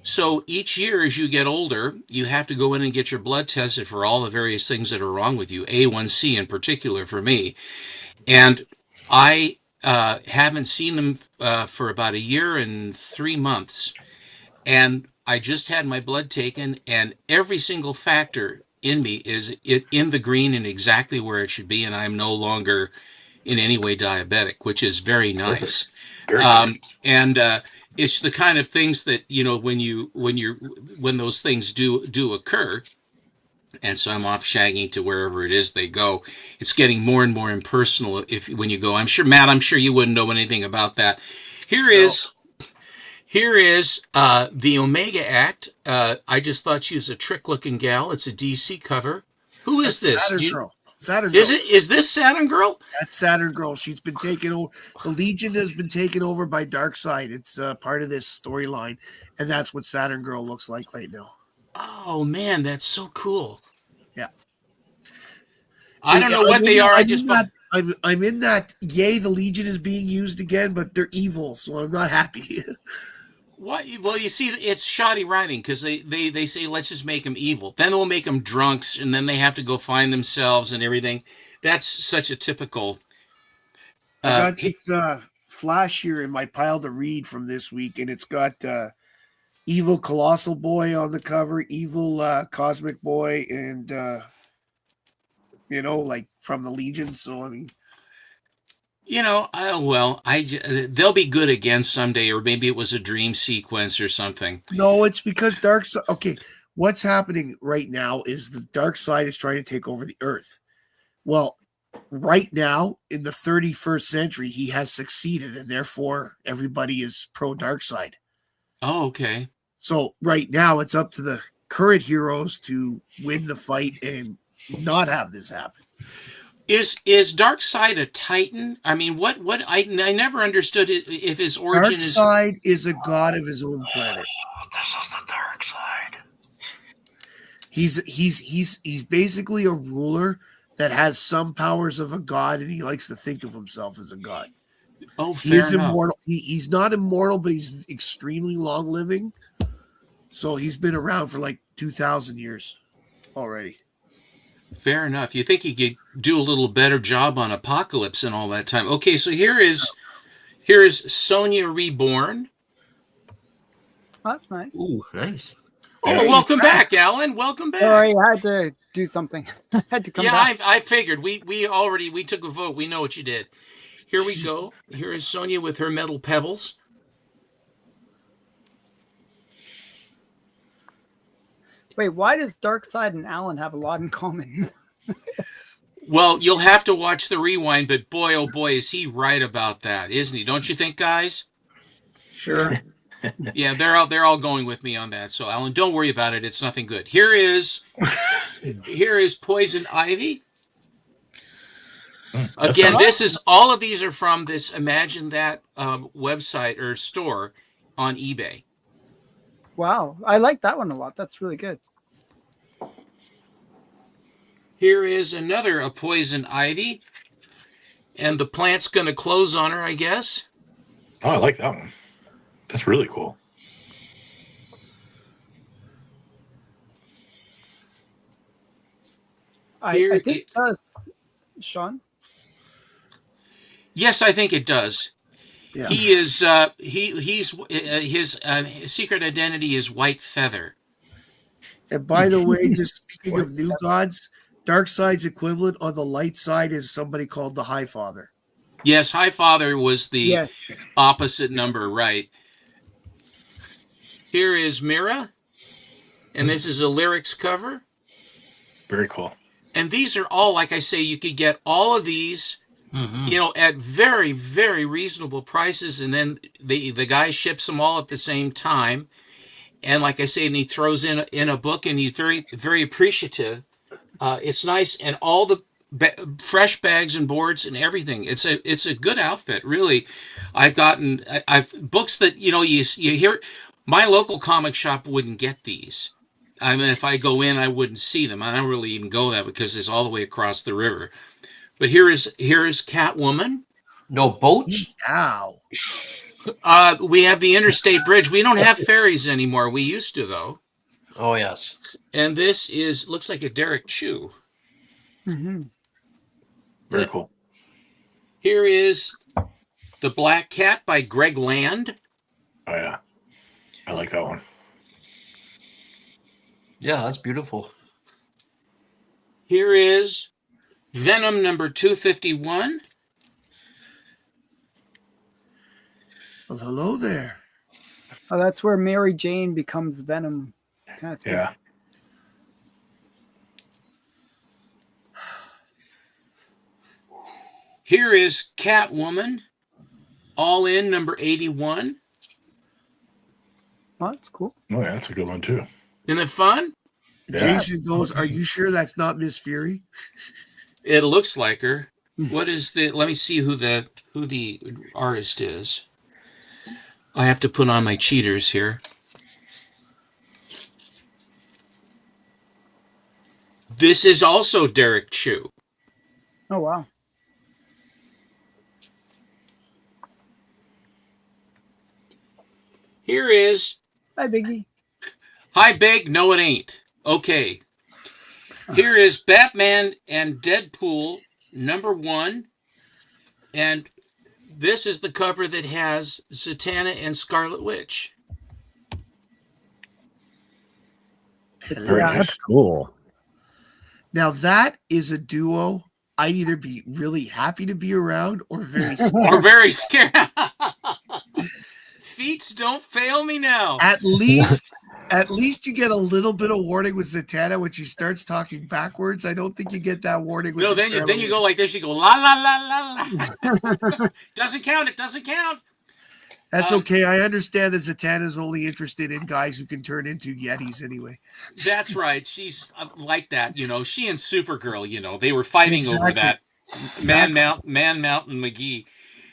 so each year as you get older, you have to go in and get your blood tested for all the various things that are wrong with you, A1C in particular for me. And I haven't seen them for about a year and 3 months. And I just had my blood taken, and every single factor in me is in the green and exactly where it should be, and I'm no longer in any way diabetic, which is very nice. And it's the kind of things that, you know, when those things do occur, and so I'm off shagging to wherever it is they go. It's getting more and more impersonal when you go. I'm sure, Matt, you wouldn't know anything about that. Here is the Omega Act. I just thought she was a trick-looking gal. It's a DC cover. Who is this? Saturn Girl. Saturn Girl. Is this Saturn Girl? That's Saturn Girl. She's been taken over. The Legion has been taken over by Darkseid. It's part of this storyline, and that's what Saturn Girl looks like right now. Oh man, that's so cool. Yeah. I don't know what they are. I'm in that. Yay, the Legion is being used again, but they're evil, so I'm not happy. What? Well, you see, it's shoddy writing because they say let's just make them evil. Then we'll make them drunks, and then they have to go find themselves and everything. That's such a typical. I got this flash here in my pile to read from this week, and it's got evil Colossal Boy on the cover, evil Cosmic Boy, and like from the Legion. So I mean. They'll be good again someday, or maybe it was a dream sequence or something. No, it's because Darkseid. Okay, what's happening right now is the Darkseid is trying to take over the Earth. Well, right now in the 31st century, he has succeeded, and therefore everybody is pro Darkseid. Oh, okay. So right now, it's up to the current heroes to win the fight and not have this happen. Is Darkseid a Titan? I mean, what I never understood if his origin Darkseid is a god of his own planet. This is the dark side. He's basically a ruler that has some powers of a god, and he likes to think of himself as a god. Oh, he is immortal. He's not immortal, but he's extremely long living. So he's been around for like 2,000 years already. Fair enough. You think he could do a little better job on Apocalypse and all that time. Okay, so here is Sonya Reborn. Oh, that's nice. Ooh, nice. Oh, welcome back, Alan. Welcome back. Sorry, I had to do something. I had to come back. I figured. We took a vote. We know what you did. Here we go. Here is Sonya with her metal pebbles. Wait, why does Darkseid and Alan have a lot in common? Well, you'll have to watch the rewind, but boy, oh boy, is he right about that, isn't he? Don't you think, guys? Sure. Yeah, they're all going with me on that. So, Alan, don't worry about it. It's nothing good. Here is Poison Ivy. Again, all of these are from this Imagine That website or store on eBay. Wow, I like that one a lot. That's really good. Here is another a Poison Ivy, and the plant's going to close on her, I guess. Oh, I like that one. That's really cool. I think it does, Sean. Yes, I think it does. Yeah. He is his secret identity is White Feather. And by the way, just speaking of new gods, Darkseid's equivalent on the light side is somebody called the High Father. Yes, High Father was the opposite number, right? Here is Mira, and this is a lyrics cover. Very cool. And these are all, like I say, you could get all of these, at very, very reasonable prices, and then the guy ships them all at the same time. And like I say, and he throws in a book, and he's very, very appreciative. It's nice, and all the fresh bags and boards and everything. It's a good outfit, really. I've books that you hear. My local comic shop wouldn't get these. I mean, if I go in, I wouldn't see them. I don't really even go there because it's all the way across the river. But here is Catwoman. No boats? Ow. We have the interstate bridge. We don't have ferries anymore. We used to, though. Oh, yes. And this looks like a Derek Chew. Mm-hmm. Very cool. Here is The Black Cat by Greg Land. Oh, yeah. I like that one. Yeah, that's beautiful. Here is Venom number 251. Well, hello there. Oh, that's where Mary Jane becomes Venom. Yeah. Here is Catwoman, All In number 81. Oh, that's cool. Oh, yeah, that's a good one, too. Isn't it fun? Yeah. Jason goes, "Are you sure that's not Miss Fury?" It looks like her. What is let me see who the artist is. I have to put on my cheaters here. This is also Derek Chew. Oh, wow. Here is... Hi, Biggie. Hi, Big. No, it ain't. Okay. Here is Batman and Deadpool number 1. And this is the cover that has Zatanna and Scarlet Witch. That's cool. Now that is a duo I'd either be really happy to be around or very scared. Or very scared. Feats don't fail me now. At least you get a little bit of warning with Zatanna when she starts talking backwards. I don't think you get that warning with then you go like this. You go la la la la la. Doesn't count. It doesn't count. That's okay. I understand that Zatanna's only interested in guys who can turn into Yetis anyway. That's right. She's like that. She and Supergirl, they were fighting over that. Man Mountain McGee.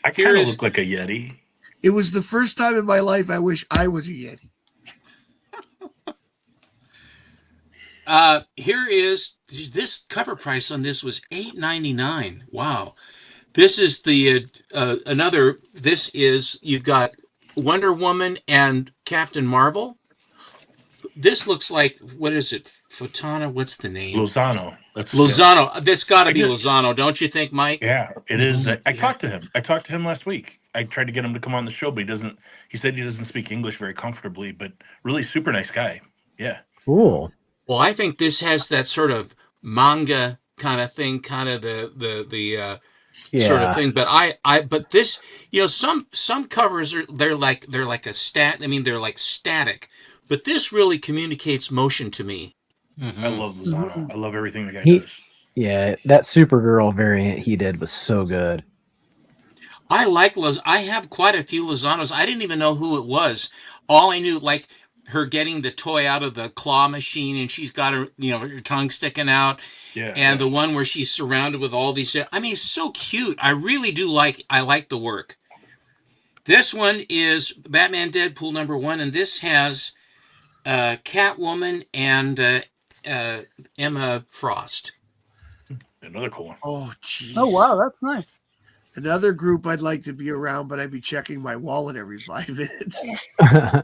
I kind of look like a Yeti. It was the first time in my life I wish I was a Yeti. Here is this cover price on this was $8.99. Wow. This is the another. This is you've got Wonder Woman and Captain Marvel. this looks like, what is it? Futana? What's the name? Lozano. Lozano. This got to be Lozano, don't you think, Mike? Yeah, it is. I talked to him. I talked to him last week. I tried to get him to come on the show, but he doesn't. He said he doesn't speak English very comfortably, but really super nice guy. Yeah. Cool. Well, I think this has that sort of manga kind of thing, kind of the sort of thing. But but this, some covers they're like a stat. I mean, they're like static, but this really communicates motion to me. I love Lozano. I love everything the guy does. Yeah, that Supergirl variant he did was so good. I like I have quite a few Lozanos. I didn't even know who it was. All I knew, like her getting the toy out of the claw machine, and she's got her, her tongue sticking out. Yeah. And the one where she's surrounded with all these. I mean, it's so cute. I really do I like the work. This one is Batman Deadpool #1, and this has Catwoman and Emma Frost. Another cool one. Oh, jeez. Oh, wow, that's nice. Another group I'd like to be around, but I'd be checking my wallet every 5 minutes.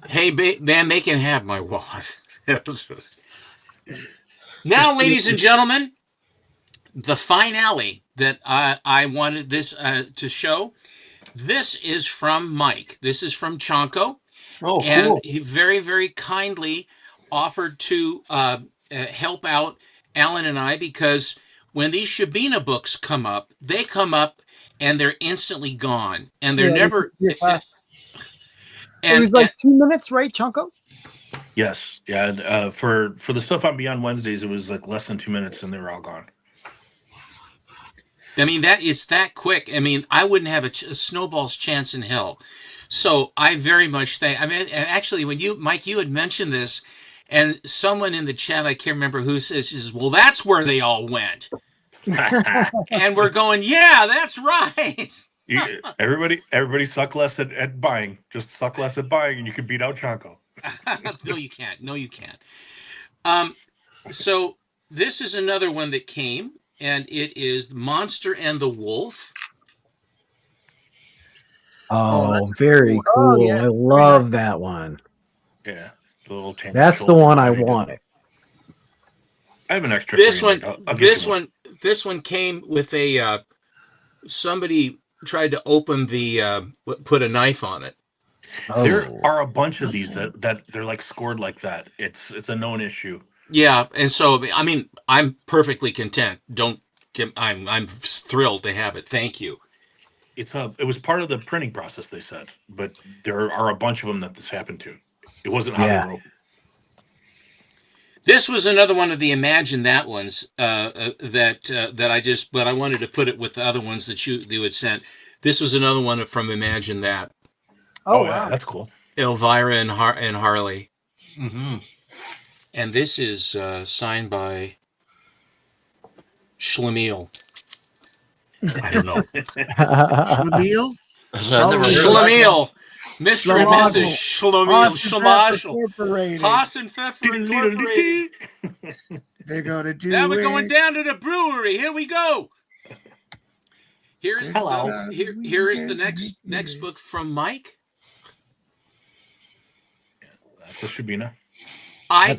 Hey, man, they can have my wallet. Now, ladies and gentlemen, the finale that I wanted this to show. This is from Mike. This is from Chonko. Oh, and cool. He very, very kindly offered to help out Alan and I, because when these Shabina books come up, they come up and they're instantly gone, and they're never. And it was like 2 minutes, right, Chonko? Yes, yeah. For the stuff on Beyond Wednesdays, it was like less than 2 minutes, and they were all gone. I mean, it's that quick. I mean, I wouldn't have a snowball's chance in hell. So I very much think. I mean, actually, when Mike, you had mentioned this, and someone in the chat, I can't remember who says, "Well, that's where they all went." And we're going, yeah, that's right. Everybody suck less at buying. Just suck less at buying, and you can beat out Chonko. No, you can't. No, you can't. So this is another one that came, and it is Monster and the Wolf. Oh, very cool. Oh, yeah. I love that one. Yeah. The little that's the one I wanted. I have an extra. This one came with a somebody tried to open the put a knife on it. Oh. There are a bunch of these that they're like scored like that. It's a known issue. Yeah, and so I mean, I'm perfectly content. I'm thrilled to have it. Thank you. It was part of the printing process, they said, but there are a bunch of them that this happened to. It wasn't how they wrote. This was another one of the Imagine That ones but I wanted to put it with the other ones that you had sent. This was another one from Imagine That. Oh, wow, that's cool. Elvira and Harley. Mm-hmm. And this is signed by Schlemiel. I don't know. Schlemiel? Schlemiel. Mr. and Mrs. Schlemiel. Haas and Pfeffer Incorporated. They're going to do Now we're going down to the brewery. Here we go. Here is the next book from Mike. That's a Shabina. I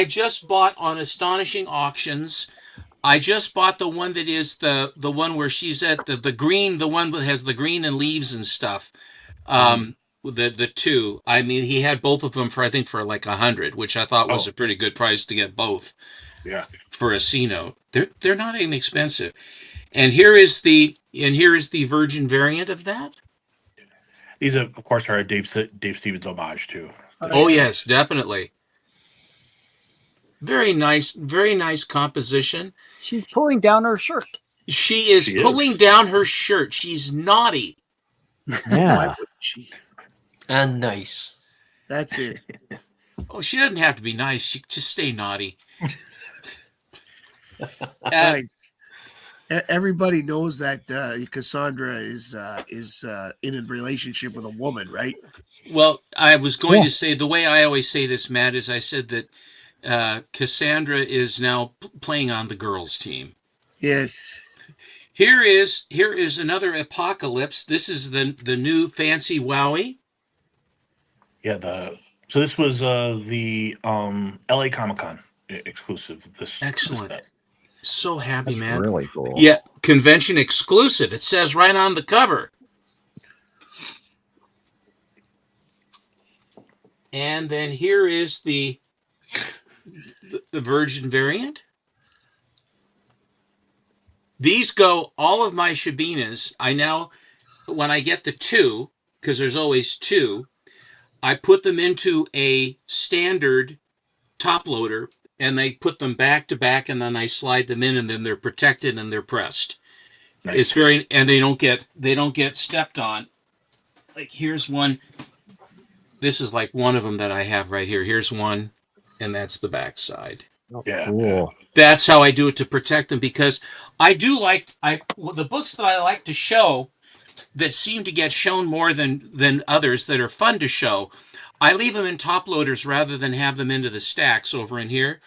just bought on Astonishing Auctions. I just bought the one that is the one where she's at the green, the one that has the green and leaves and stuff. The two. I mean, he had both of them for like 100, which I thought was a pretty good price to get both. Yeah. For a C note, they're not inexpensive. And here is the Virgin variant of that. These, of course, are a Dave Stevens homage too. Oh yes, definitely. Very nice composition. She's pulling down her shirt. She is pulling down her shirt. She's naughty. Yeah. Why would she? And nice. That's it. Oh, she doesn't have to be nice. She just stay naughty. Nice. Everybody knows that Cassandra is in a relationship with a woman, right? Well, I was going to say, the way I always say this, Matt, is I said that Cassandra is now playing on the girls' team. Yes. Here is another Apocalypse. This is the new Fancy Wowie. Yeah, So this was the LA Comic-Con exclusive. Excellent. This So happy, That's man. really cool. Yeah, convention exclusive. It says right on the cover. And then here is the Virgin variant. These go, all of my Shabinas, I now, when I get the 2, because there's always 2, I put them into a standard top loader, and they put them back to back, and then I slide them in, and then they're protected and they're pressed. Nice. It's very, and they don't get stepped on. Like here's one. This is like one of them that I have right here. Here's one, and that's the back side. Yeah, cool. That's how I do it to protect them, because I do like the books that I like to show that seem to get shown more than others that are fun to show. I leave them in top loaders rather than have them into the stacks over in here.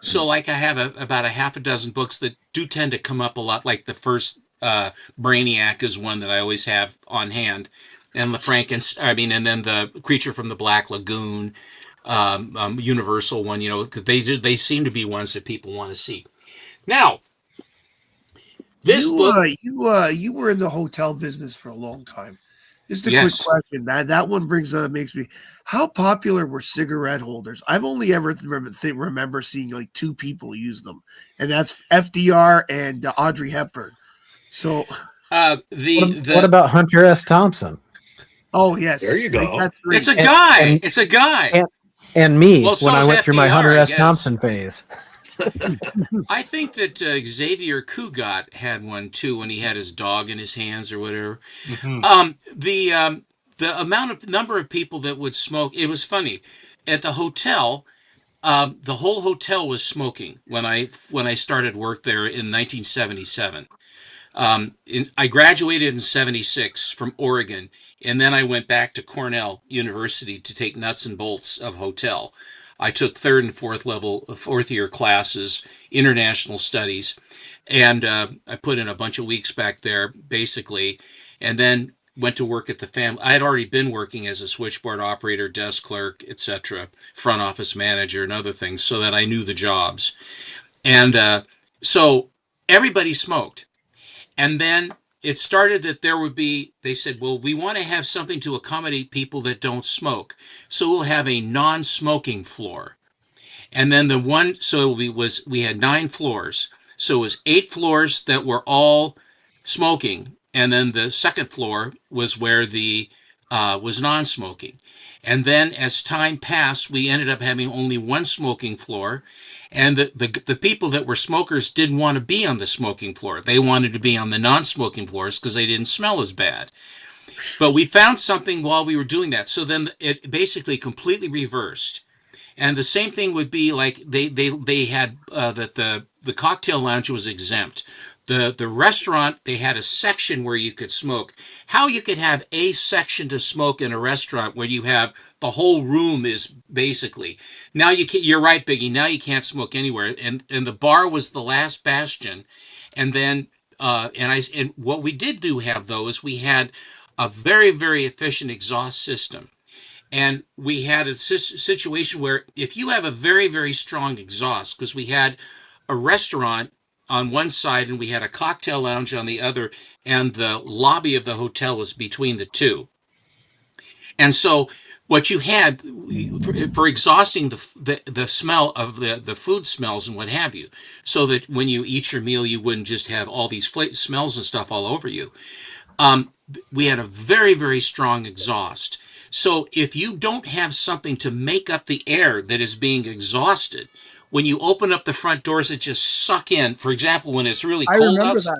So like I have about a half a dozen books that do tend to come up a lot. Like the first Brainiac is one that I always have on hand, and and then the Creature from the Black Lagoon, Universal one. They seem to be ones that people want to see. Now, this book, you were in the hotel business for a long time. Just a quick question. That one makes me. How popular were cigarette holders? I've only ever remember seeing like 2 people use them, and that's FDR and Audrey Hepburn. So, what about Hunter S. Thompson? Oh yes, there you go. It's a guy. It's a guy. And me when I went through my Hunter S. Thompson phase. I think that Xavier Cugat had one too when he had his dog in his hands or whatever. Mm-hmm. The number of people that would smoke, it was funny. At the hotel, the whole hotel was smoking when I started work there in 1977. I graduated in 76 from Oregon, and then I went back to Cornell University to take nuts and bolts of hotel. I took 3rd and 4th year classes, international studies, and I put in a bunch of weeks back there, basically, and then went to work at the family. I had already been working as a switchboard operator, desk clerk, etc., front office manager, and other things, so that I knew the jobs. And so everybody smoked. And then it started that they said, well, we want to have something to accommodate people that don't smoke. So we'll have a non-smoking floor. And then we had 9 floors. So it was 8 floors that were all smoking. And then the second floor was where was non-smoking. And then as time passed, we ended up having only 1 smoking floor. And the people that were smokers didn't want to be on the smoking floor. They wanted to be on the non-smoking floors because they didn't smell as bad. But we found something while we were doing that. So then it basically completely reversed. And the same thing would be like they had that the cocktail lounge was exempt. The restaurant, they had a section where you could smoke. How you could have a section to smoke in a restaurant where you have the whole room is basically. Now you can't, you're right, Biggie. Now you can't smoke anywhere. And the bar was the last bastion. And then and what we did have though is we had a very, very efficient exhaust system. And we had a situation where if you have a very, very strong exhaust, because we had a restaurant on one side and we had a cocktail lounge on the other, and the lobby of the hotel was between the two. And so what you had for exhausting the smell of the food smells and what have you, so that when you eat your meal, you wouldn't just have all these smells and stuff all over you. We had a very, very strong exhaust. So if you don't have something to make up the air that is being exhausted, when you open up the front doors, it just suck in. For example, when it's really cold outside,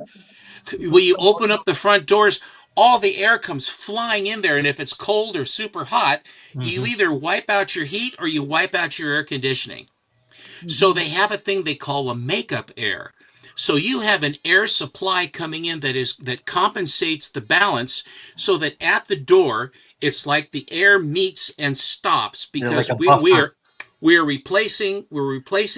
when you open up the front doors, all the air comes flying in there. And if it's cold or super hot, you either wipe out your heat or you wipe out your air conditioning. So they have a thing they call a makeup air. So you have an air supply coming in that compensates the balance, so that at the door, it's like the air meets and stops, because we're replacing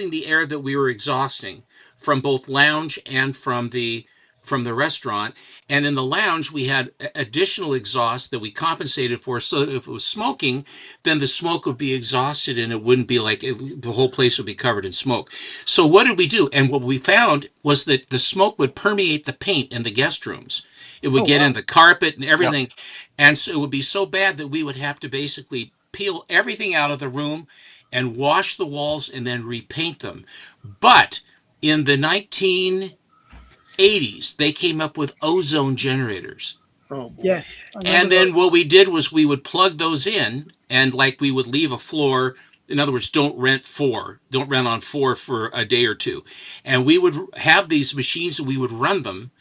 the air that we were exhausting from both lounge and from the from the restaurant. And in the lounge, we had additional exhaust that we compensated for. So if it was smoking, then the smoke would be exhausted and it wouldn't be like the whole place would be covered in smoke. So what did we do? And what we found was that the smoke would permeate the paint in the guest rooms. It would get in the carpet and everything. Yeah. And so it would be so bad that we would have to basically peel everything out of the room and wash the walls and then repaint them. But in the 1980s, they came up with ozone generators. Oh, boy. Yes. And then what we did was we would plug those in, and like we would leave a floor. In other words, don't rent on 4 for a day or two. And we would have these machines and we would run them,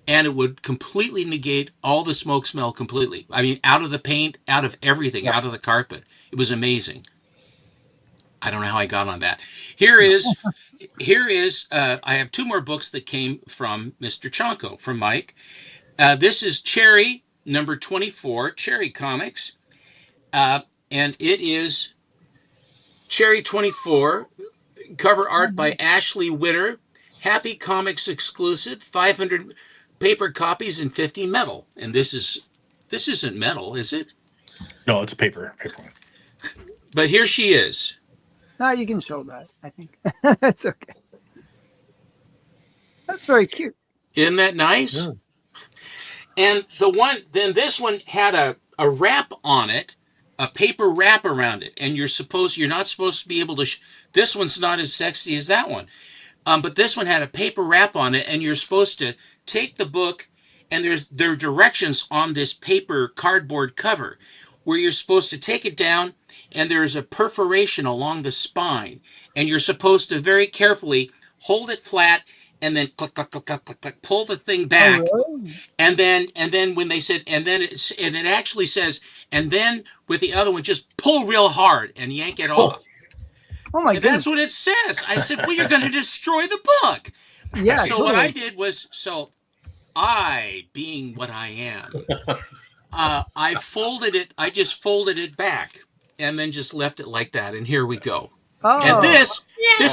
and it would completely negate all the smoke smell completely. I mean, out of the paint, out of everything, out of the carpet. It was amazing. I don't know how I got on that. Here is, I have 2 more books that came from Mr. Chonko, from Mike. This is Cherry, number 24, Cherry Comics. And it is Cherry 24, cover art by Ashley Witter, Happy Comics exclusive, 500 paper copies and 50 metal. And this isn't metal, is it? No, it's paper. But here she is. You can show that, I think. That's okay. That's very cute. Isn't that nice? Yeah. And this one had a wrap on it, a paper wrap around it. And you're not supposed to be able to, this one's not as sexy as that one. But this one had a paper wrap on it, and you're supposed to take the book, and there are directions on this paper cardboard cover where you're supposed to take it down, and there's a perforation along the spine, and you're supposed to very carefully hold it flat and then click, click, click, click, click, click, pull the thing back. Oh, really? And then when they said, and it actually says, and then with the other one, just pull real hard and yank it off. Oh my God. That's what it says. I said, well, you're going to destroy the book. Yeah. So totally. What I did was, I, being what I am, I just folded it back and then just left it like that. And here we go. Oh. And this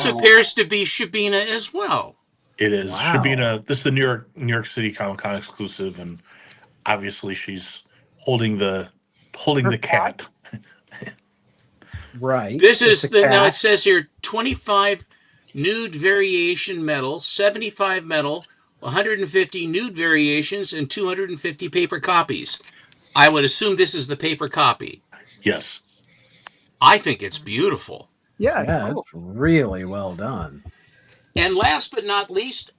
appears to be Shabina as well. It is. Wow. Shabina, this is the New York City Comic-Con exclusive, and obviously she's holding the cat. Right. This is now it says here 25 nude variation metal, 75 metal, 150 nude variations, and 250 paper copies. I would assume this is the paper copy. Yes. I think it's beautiful. Yeah, it's really well done. And last but not least,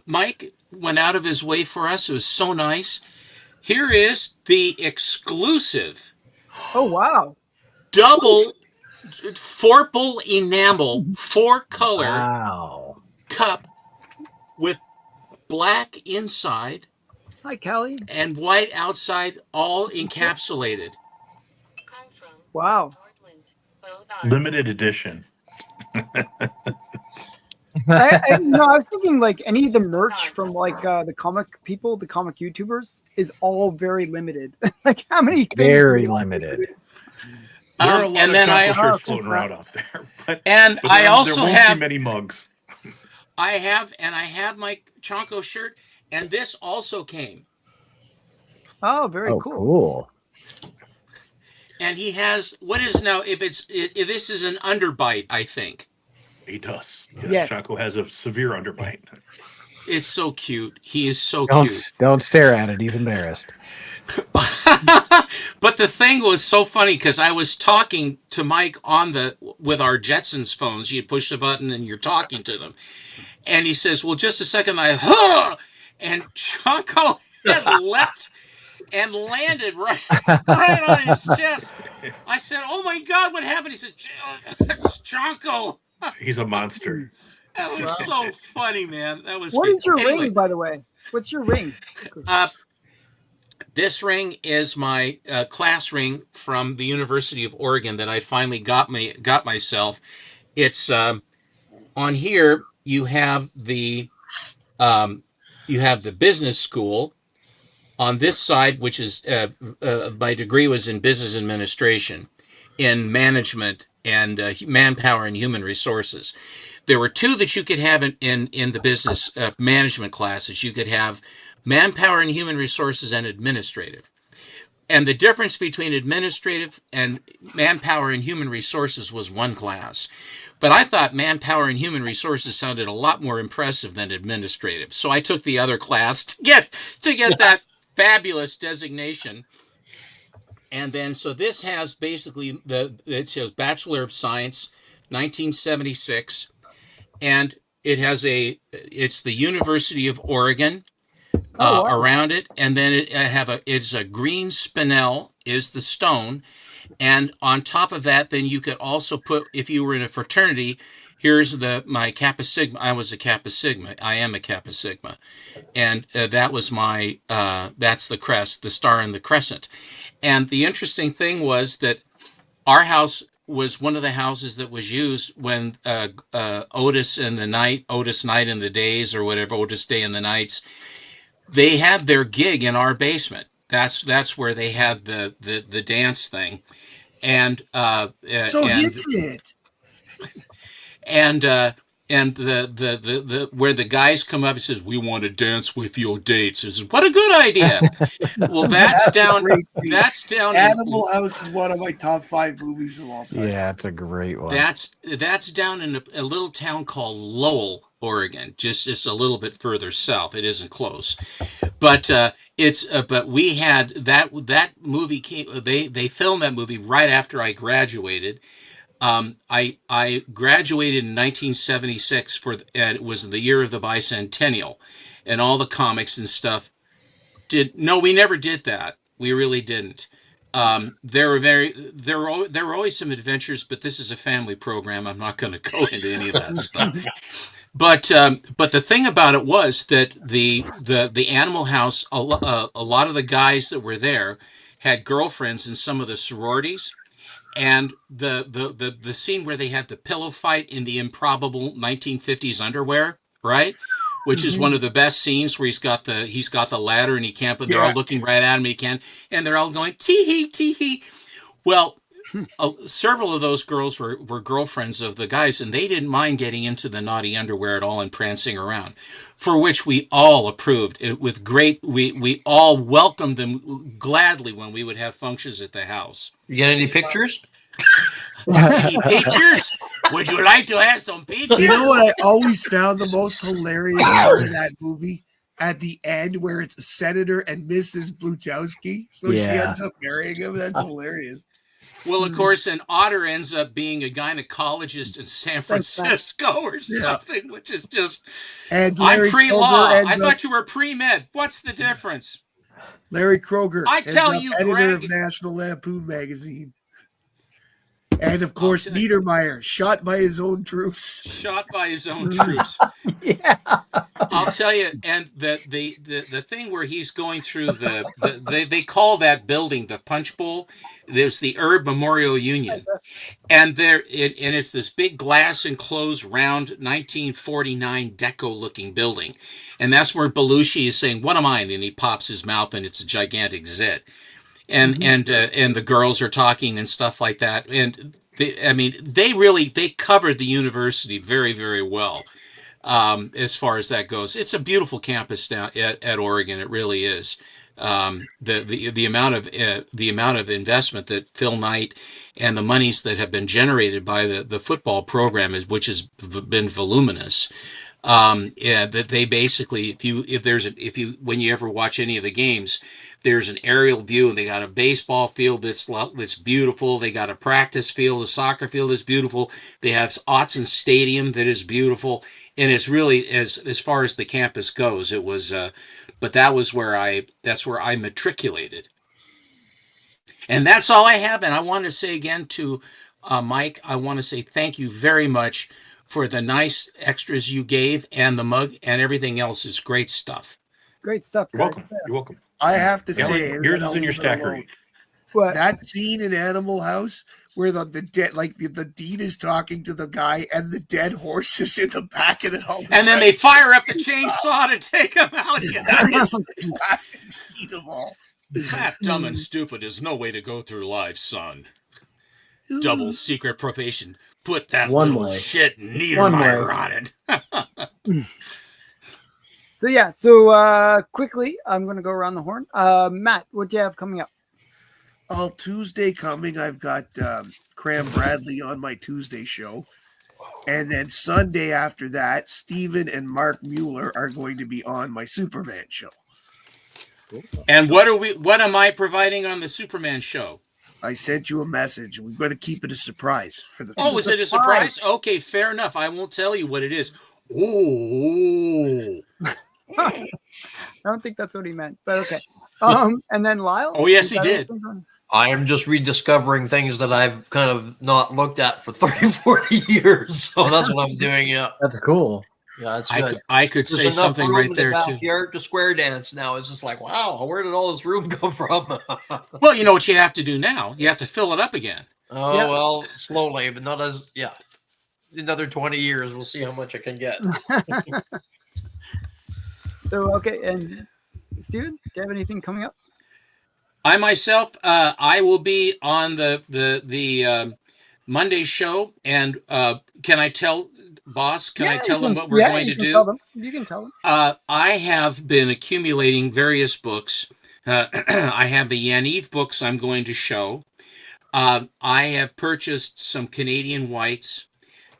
Mike went out of his way for us. It was so nice. Here is the exclusive. Oh, wow. Double Forple enamel 4-color cup with black inside. Hi, Callie. And white outside, all encapsulated. Wow. Limited edition. I was thinking like any of the merch from like the comic people, the comic YouTubers is all very limited. Like how many? Very limited. There are a lot of chocolate shirts floating around out there. But I also have many mugs. I have my Chonko shirt, and this also came. Oh, very cool. And he has what is now? If this is an underbite, I think. He does. Yes. Chonko has a severe underbite. It's so cute. He is so cute. Don't stare at it. He's embarrassed. But the thing was so funny because I was talking to Mike with our Jetsons phones. You push the button and you're talking to them, and he says, "Well, just a second." And Chonko had leapt and landed right on his chest. I said, "Oh my God, what happened?" He said, "Chonko." He's a monster. That was so funny, man. That was. What is your ring, by the way? What's your ring? This ring is my class ring from the University of Oregon that I finally got myself. It's on here. You have the business school on this side, which is my degree was in business administration, in management and manpower and human resources. There were two that you could have in the business management classes. You could have manpower and human resources and administrative. And the difference between administrative and manpower and human resources was one class. But I thought manpower and human resources sounded a lot more impressive than administrative. So I took the other class to get that fabulous designation. And then, so this has basically it says Bachelor of Science, 1976. And it's the University of Oregon. Around it, and then it's a green spinel is the stone, and on top of that, then you could also put, if you were in a fraternity, here's my Kappa Sigma. I was a Kappa Sigma. I am a Kappa Sigma, and that was my that's the crest, the star and the crescent. And the interesting thing was that our house was one of the houses that was used when Otis Night in the Days, or whatever, Otis Day in the Nights. They had their gig in our basement. That's where they had the dance thing, and hit it. And the where the guys come up and says, "We want to dance with your dates." I says, "What a good idea!" Well, that's down. Animal House is one of my top 5 movies of all time. Yeah, it's a great one. That's down in a little town called Lowell, Oregon, just a little bit further south. It isn't close, but but we had that movie came. They filmed that movie right after I graduated. I graduated in 1976 and it was the year of the bicentennial, and all the comics and stuff we never did that. We really didn't. There were always some adventures, but this is a family program. I'm not going to go into any of that stuff. But the thing about it was that the Animal House, a lot of the guys that were there had girlfriends in some of the sororities. And the scene where they had the pillow fight in the improbable 1950s underwear, right? Which is one of the best scenes, where he's got the ladder and he can't, but they're all looking right at him and he can't, and they're all going tee hee. Well, several of those girls were girlfriends of the guys, and they didn't mind getting into the naughty underwear at all and prancing around, for which we all approved it with great. We all welcomed them gladly when we would have functions at the house. You get any pictures? Any pictures? Would you like to have some pictures? You know what I always found the most hilarious part of that movie? At the end, where it's Senator and Mrs. Blutowski. So she ends up marrying him. That's hilarious. Well, of course, and Otter ends up being a gynecologist in San Francisco or something, which is just... And I'm pre-law. I thought you were pre-med. What's the difference? Larry Kroger, I tell you, editor of National Lampoon magazine. And, of course, Niedermeyer, shot by his own troops. Shot by his own troops. Yeah. I'll tell you, and the thing where he's going through they call that building the Punch Bowl. There's the Herb Memorial Union. And it's this big glass enclosed round 1949 deco looking building. And that's where Belushi is saying, "What am I?" And he pops his mouth and it's a gigantic zit. And the girls are talking and stuff like that. And they covered the university very, very well. As far as that goes, it's a beautiful campus down at Oregon. It really is. The amount of investment that Phil Knight and the monies that have been generated by the football program which has been voluminous. That they basically, when you ever watch any of the games, there's an aerial view, and they got a baseball field that's beautiful. They got a practice field, a soccer field that's beautiful. They have Autzen Stadium that is beautiful, and it's really as far as the campus goes. It was, but that's where I matriculated, and that's all I have. And I want to say again to Mike, I want to say thank you very much for the nice extras you gave, and the mug and everything else is great stuff. Great stuff, guys. You're welcome. You're welcome. I have to say, yours is in your stackery. That scene in Animal House where the dead, like the dean is talking to the guy and the dead horse is in the back of it, and then they fire up the chainsaw to take him out. That is the classic scene of all. Fat, dumb, and stupid is no way to go through life, son. Double secret probation. put that One little way. shit Niedermeyer on it. So quickly, I'm going to go around the horn. Matt, what do you have coming up? Tuesday coming, I've got Cram Bradley on my Tuesday show. And then Sunday after that, Steven and Mark Mueller are going to be on my Superman show. And what am I providing on the Superman show? I sent you a message. We're going to keep it a surprise for the. Oh, is it a surprise? Okay, fair enough. I won't tell you what it is. Oh. I don't think that's what he meant, but okay. And then Lyle. Oh, yes, he did. I am just rediscovering things that I've kind of not looked at for 30, 40 years. So that's what I'm doing. Yeah, that's cool. Yeah, that's good. I could say something right there too. Backyard to square dance now. It's just like, wow, where did all this room come from? Well, you know what you have to do now? You have to fill it up again. Oh, yeah. Well, slowly, but not as, another 20 years. We'll see how much I can get. So, okay. And Steven, do you have anything coming up? I myself, I will be on the Monday show. And can I tell... Boss, can I tell them what we're going to do? You can tell them. I have been accumulating various books. I have the Yaniv books I'm going to show. I have purchased some Canadian whites.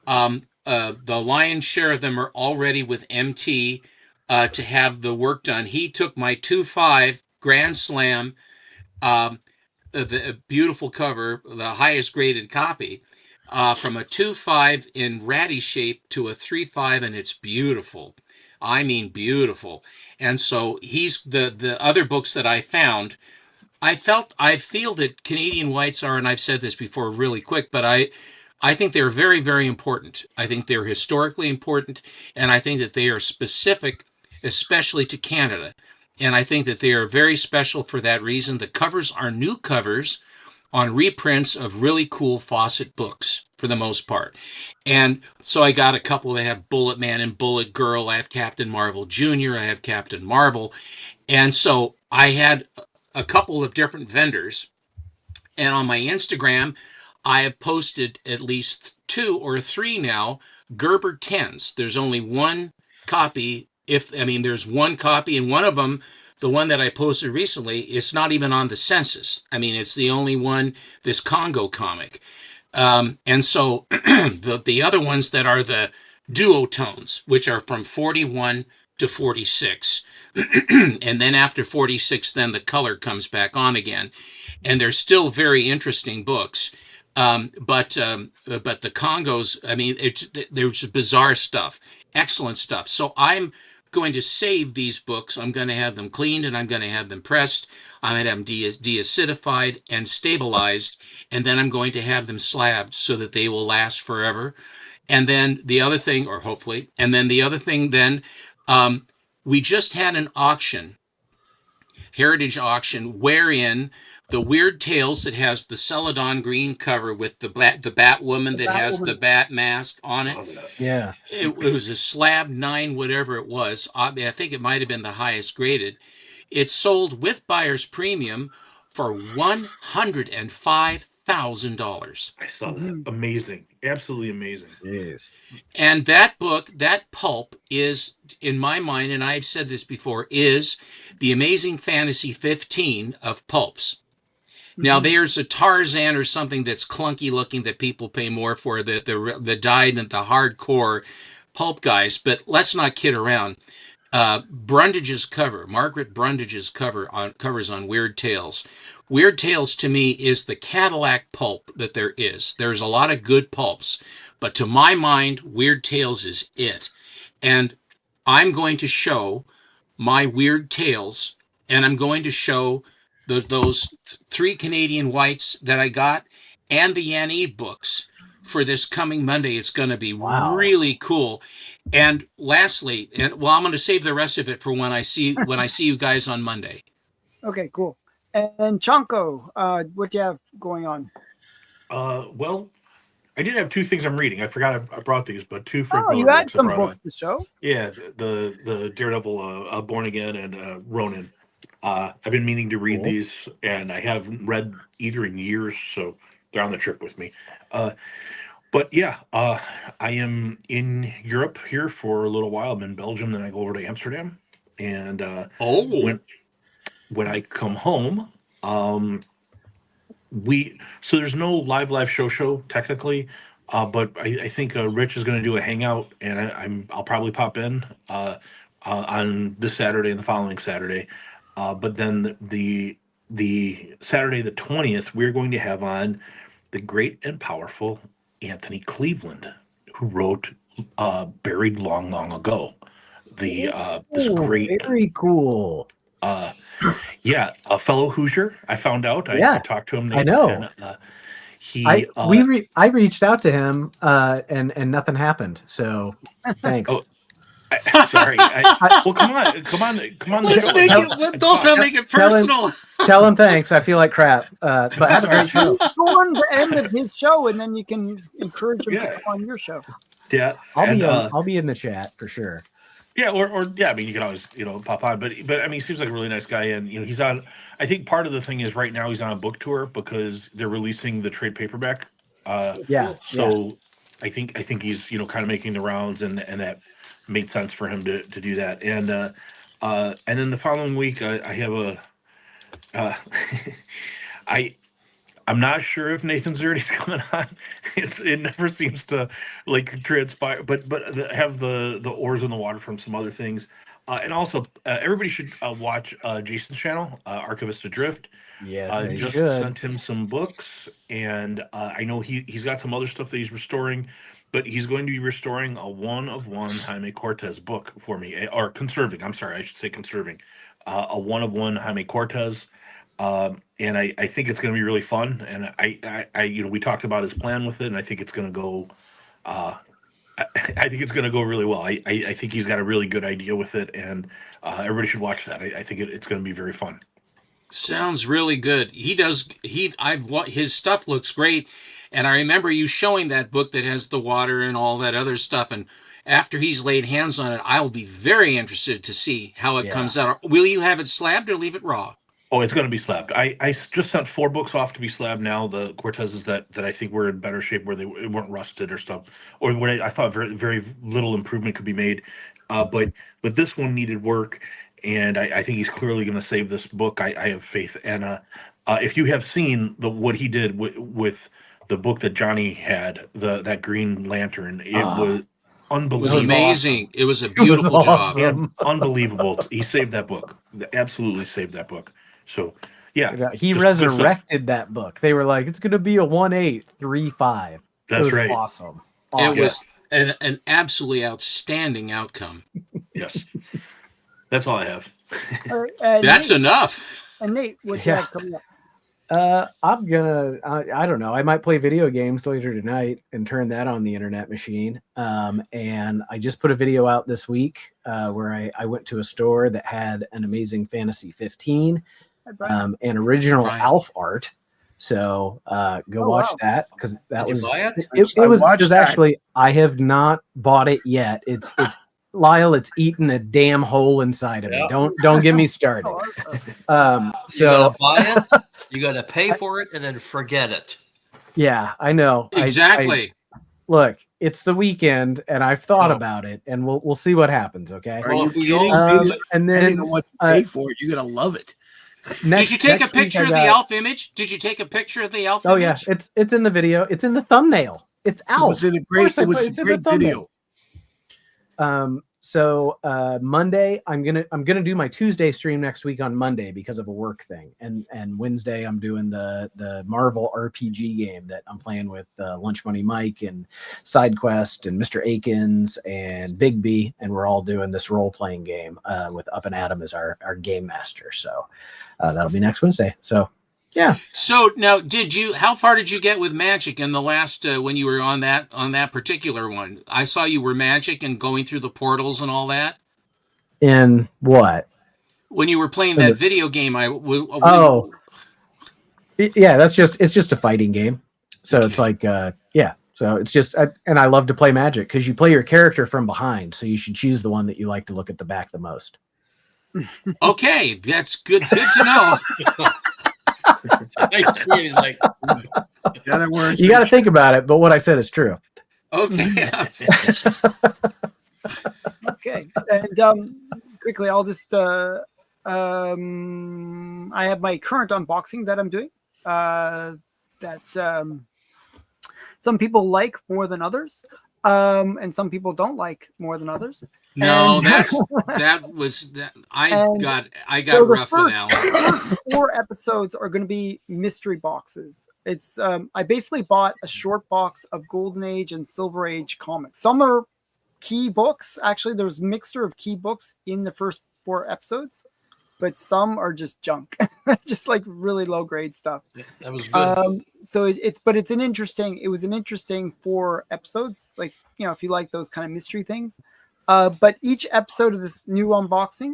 The lion's share of them are already with MT to have the work done. He took my 2.5 Grand Slam, the beautiful cover, the highest graded copy, from a 2.5 in ratty shape to a 3.5, and it's beautiful. I mean, beautiful. And so he's the other books that I found. I feel that Canadian whites are, and I've said this before really quick, but I think they're very, very important. I think they're historically important, and I think that they are specific, especially to Canada. And I think that they are very special for that reason. The covers are new covers on reprints of really cool Fawcett books for the most part. And so I got a couple that have Bullet Man and Bullet Girl. I have Captain Marvel Jr. I have Captain Marvel. And so I had a couple of different vendors. And on my Instagram, I have posted at least 2 or 3 now Gerber 10s. There's only one copy. There's one copy, and one of them, the one that I posted recently, it's not even on the census. I mean, it's the only one, this Congo comic. And so the other ones that are the duotones, which are from 41 to 46. And then after 46, then the color comes back on again. And they're still very interesting books. But the Congos, I mean, they're just bizarre stuff, excellent stuff. So I'm going to save these books. I'm going to have them cleaned, and I'm going to have them pressed. I'm going to have them deacidified and stabilized, and then I'm going to have them slabbed so that they will last forever. And then the other thing, or hopefully, and then the other thing then, we just had an auction, heritage auction, wherein the Weird Tales that has the Celadon green cover with the Batwoman that has the bat mask on it. Yeah. It was a slab 9, whatever it was. I think it might have been the highest graded. It sold with buyer's premium for $105,000. I saw that. Amazing. Absolutely amazing. Yes. And that book, that pulp is, in my mind, and I've said this before, is the Amazing Fantasy 15 of pulps. Now, there's a Tarzan or something that's clunky looking that people pay more for, the dyed and the hardcore pulp guys, but let's not kid around. Brundage's cover, Margaret Brundage's covers on Weird Tales. Weird Tales to me is the Cadillac pulp that there is. There's a lot of good pulps, but to my mind, Weird Tales is it. And I'm going to show my Weird Tales, and I'm going to show those 3 Canadian whites that I got and the Yaniv books for this coming Monday. It's going to be really cool. And lastly, I'm going to save the rest of it for when I see you guys on Monday. Okay, cool. And Chanko, what do you have going on? Well, I did have 2 things I'm reading. I forgot I brought these, but 2 for you had some books to show. Yeah, the Daredevil, Born Again, and Ronin. I've been meaning to read these, and I haven't read either in years, so they're on the trip with me. But But yeah, I am in Europe here for a little while. I'm in Belgium, then I go over to Amsterdam, and when I come home, um, so there's no live show technically, but I think Rich is going to do a hangout, and I'll probably pop in on this Saturday and the following Saturday, but then the Saturday the 20th we're going to have on the great and powerful Anthony Cleveland, who wrote Buried Long Ago. This great, very cool. Yeah, a fellow Hoosier. I found out. I talked to him. I know. And, I reached out to him and nothing happened. So thanks. Sorry. Well, come on. Let's make it. Don't make it personal. Tell him thanks. I feel like crap. But have a great show. Go on the end of his show, and then you can encourage him to come on your show. Yeah, I'll be in the chat for sure. Yeah, or yeah, I mean, you can always pop on, but I mean, he seems like a really nice guy, and he's on. I think part of the thing is right now he's on a book tour because they're releasing the trade paperback. So I think he's kind of making the rounds, and that made sense for him to do that, and then the following week I have I'm not sure if Nathan Zerdy's coming on. It never seems to transpire, but have the oars in the water from some other things, and also everybody should watch Jason's channel, Archivist Adrift. Yes, they just should. sent him some books, and I know he's got some other stuff that he's restoring, but he's going to be restoring a one-of-one Jaime Cortez book for me, or conserving. I'm sorry, I should say conserving, a one-of-one Jaime Cortez. And I think it's going to be really fun. And I we talked about his plan with it, and I think it's going to go. I think it's going to go really well. I think he's got a really good idea with it, and everybody should watch that. I think it's going to be very fun. Sounds really good. His stuff looks great, and I remember you showing that book that has the water and all that other stuff. And after he's laid hands on it, I will be very interested to see how it comes out. Will you have it slabbed or leave it raw? Oh, it's going to be slabbed. I just sent 4 books off to be slabbed now. The Cortezes that I think were in better shape, where they weren't rusted or stuff, or where I thought very, very little improvement could be made. But this one needed work, and I think he's clearly going to save this book. I have faith. And if you have seen what he did with the book that Johnny had, that Green Lantern, it was unbelievable. It was amazing. It was a beautiful job. Yeah, unlievable. He saved that book. Absolutely saved that book. So, yeah. He resurrected that book. They were like, it's going to be a 1-8-3-5. That's right. Awesome. It was an absolutely outstanding outcome. Yes. That's all I have. That's Nate, and And Nate, what you have coming up? I'm gonna. I don't know. I might play video games later tonight and turn that on the internet machine. And I just put a video out this week where I went to a store that had an Amazing Fantasy 15 and original Alf art. So go watch that, because that was it was actually, I have not bought it yet. It's Lyle, it's eaten a damn hole inside of me. Don't get me started. So you gotta buy it, you gotta pay for it, and then forget it. Yeah, I know. Exactly. Look, it's the weekend, and I've thought about it, and we'll see what happens. Okay. Are you kidding? And then what you pay for it, you're gonna love it. Did you take a picture of the Alf image? Did you take a picture of the Alf image? Oh yeah, it's in the video. It's in the thumbnail. It's Alf. It was a great video. So Monday, I'm gonna do my Tuesday stream next week on Monday because of a work thing, and Wednesday I'm doing the Marvel RPG game that I'm playing with Lunch Money Mike and SideQuest and Mr. Akins and Big B, and we're all doing this role playing game with Up and Adam as our game master. So that'll be next Wednesday. So yeah. So now, how far did you get with Magic in the last when you were on that particular one? I saw you were Magic and going through the portals and all that. In what? When you were playing that video game, yeah, it's just a fighting game. So it's like so it's just, and I love to play Magic because you play your character from behind, so you should choose the one that you like to look at the back the most. Okay, that's good to know. other words, You got to think about it, but what I said is true. Okay. Okay, and quickly, I'll just I have my current unboxing that I'm doing that some people like more than others, and some people don't like more than others. No, And, I got so rough with Alan. The first 4 episodes are going to be mystery boxes. It's I basically bought a short box of Golden Age and Silver Age comics. Some are key books. Actually, there's a mixture of key books in the first 4 episodes, but some are just junk, just like really low grade stuff. Yeah, that was good. So it's an interesting 4 episodes. Like, you know, if you like those kind of mystery things. But each episode of this new unboxing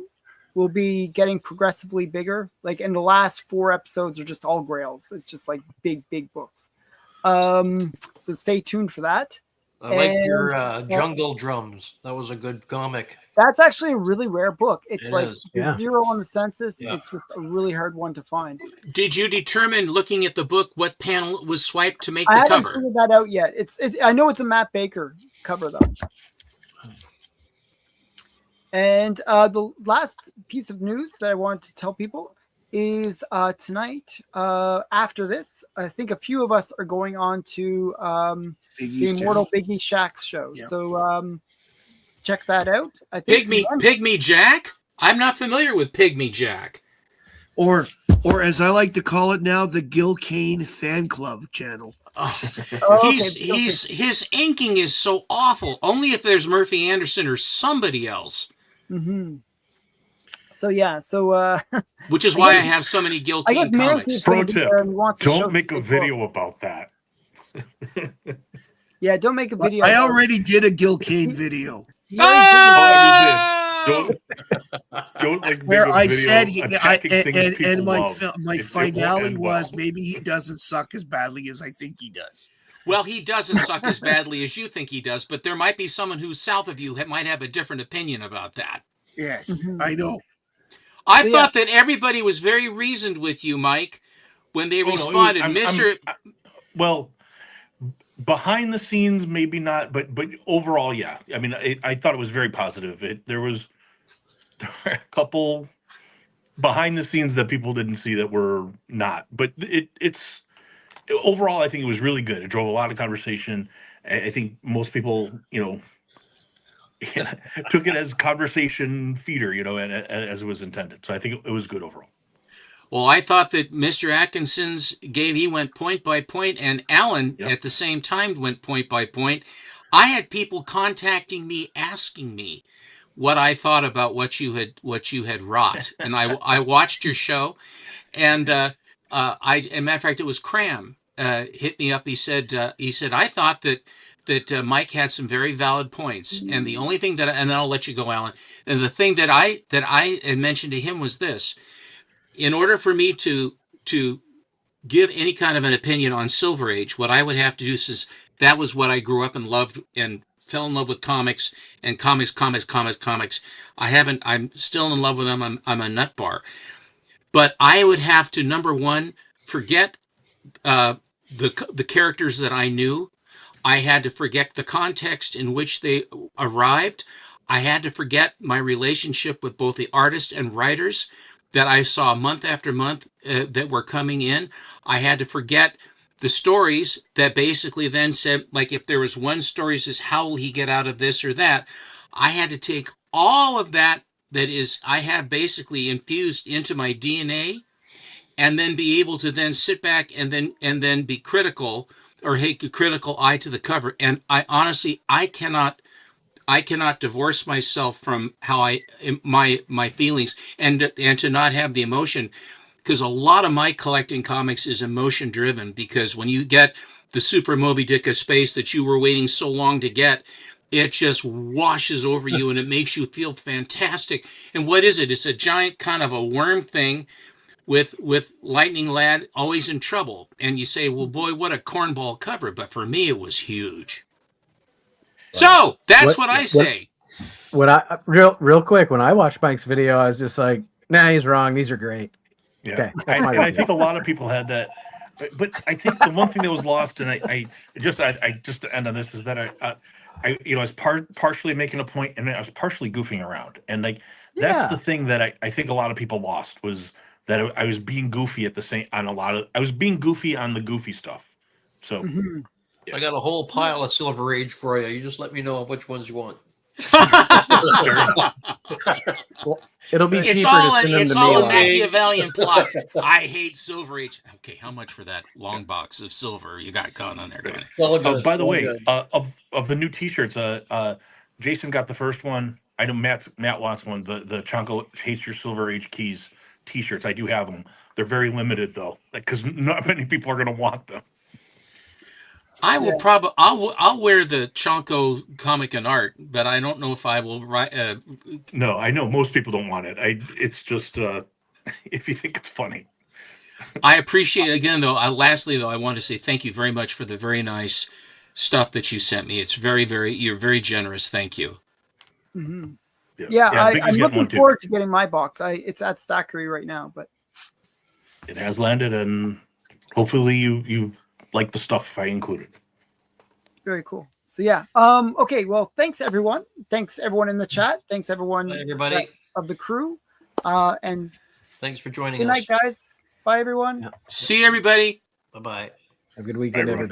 will be getting progressively bigger. Like, in the last 4 episodes are just all grails. It's just like big books. So stay tuned for that. I like your Jungle Drums. That was a good comic. That's actually a really rare book. It's Yeah. 0 on the census. Yeah. It's just a really hard one to find. Did you determine, looking at the book, what panel was swiped to make I the haven't cover? figured that out yet. I know it's a Matt Baker cover, though. And the last piece of news that I wanted to tell people is tonight, after this, I think a few of us are going on to the Immortal Biggie Shack's show. Yeah. So check that out. I think Pygmy Jack? I'm not familiar with Pygmy Jack. Or as I like to call it now, the Gil Kane fan club channel. His inking is so awful. Only if there's Murphy Anderson or somebody else. Mm-hmm. So yeah, which is why I have so many Gil Kane comics. Pro tip: don't make a video about that. Yeah, don't make a video. I already did a Gil Kane video. Don't like where I said my finale was maybe he doesn't suck as badly as I think he does. Well, he doesn't suck as badly as you think he does, but there might be someone who's south of you might have a different opinion about that. Yes, I know. I thought that everybody was very reasoned with you, Mike, when they responded. Well, behind the scenes, maybe not, but overall, yeah. I mean, I thought it was very positive. There were a couple behind the scenes that people didn't see that were not, but it's overall, I think it was really good. It drove a lot of conversation. I think most people, took it as conversation feeder, and as it was intended. So I think it was good overall. Well, I thought that Mr. Atkinson's he went point by point, and Alan at the same time went point by point. I had people contacting me, asking me what I thought about what you had wrought, and I watched your show, and as a matter of fact, it was Cram hit me up. He said I thought that Mike had some very valid points, and the only thing and then I'll let you go, Alan. And the thing that I had mentioned to him was this: in order for me to give any kind of an opinion on Silver Age, what I would have to do is that was what I grew up and loved and fell in love with comics and comics. I'm still in love with them. I'm a nut bar. But I would have to, number one, forget the characters that I knew. I had to forget the context in which they arrived. I had to forget my relationship with both the artists and writers that I saw month after month that were coming in. I had to forget the stories that basically then said, like, if there was one story that says, how will he get out of this or that? I had to take all of that I have basically infused into my DNA, and then be able to then sit back and then be critical, or take a critical eye to the cover. And I honestly, I cannot divorce myself from how my feelings and to not have the emotion, because a lot of my collecting comics is emotion driven, because when you get the Super Moby Dick of space that you were waiting so long to get, it just washes over you and it makes you feel fantastic. And what is it? It's a giant kind of a worm thing with Lightning Lad always in trouble. And you say, well, boy, what a cornball cover. But for me, it was huge. So that's what I say. When I real quick, when I watched Mike's video, I was just like, nah, he's wrong. These are great. Yeah. Okay. And I think a lot of people had that. But I think the one thing that was lost, and I just to end on this, is that I was partially making a point, and I was partially goofing around, and like that's the thing that I think a lot of people lost, was that I was being goofy at the same on a lot of I was being goofy on the goofy stuff. So I got a whole pile of Silver Age for you. You just let me know which ones you want. Well, it'll be cheaper It's all to send them it's to all me. a Machiavellian plot. I hate Silver Age. Okay, how much for that long box of silver you got going on there, Tony? By the way, of the new T-shirts, Jason got the first one. I know Matt wants one. The Chonko Hates Your Silver Age Keys T-shirts. I do have them. They're very limited though, because not many people are going to want them. I will probably I'll wear the Chonko comic and art, but I don't know if I will write. No, I know most people don't want it. It's just if you think it's funny. I appreciate it again though. Lastly though, I want to say thank you very much for the very nice stuff that you sent me. It's you're very generous. Thank you. Mm-hmm. Yeah, I'm looking forward to getting my box. It's at Stackery right now, but it has landed, and hopefully you like the stuff I included. Very cool. So yeah. Okay. Well, thanks everyone. Thanks everyone in the chat. Thanks everyone. Bye, everybody. Of the crew. And thanks for joining us. Good night, guys. Bye, everyone. See you, everybody. Bye-bye. Have a good weekend, everybody.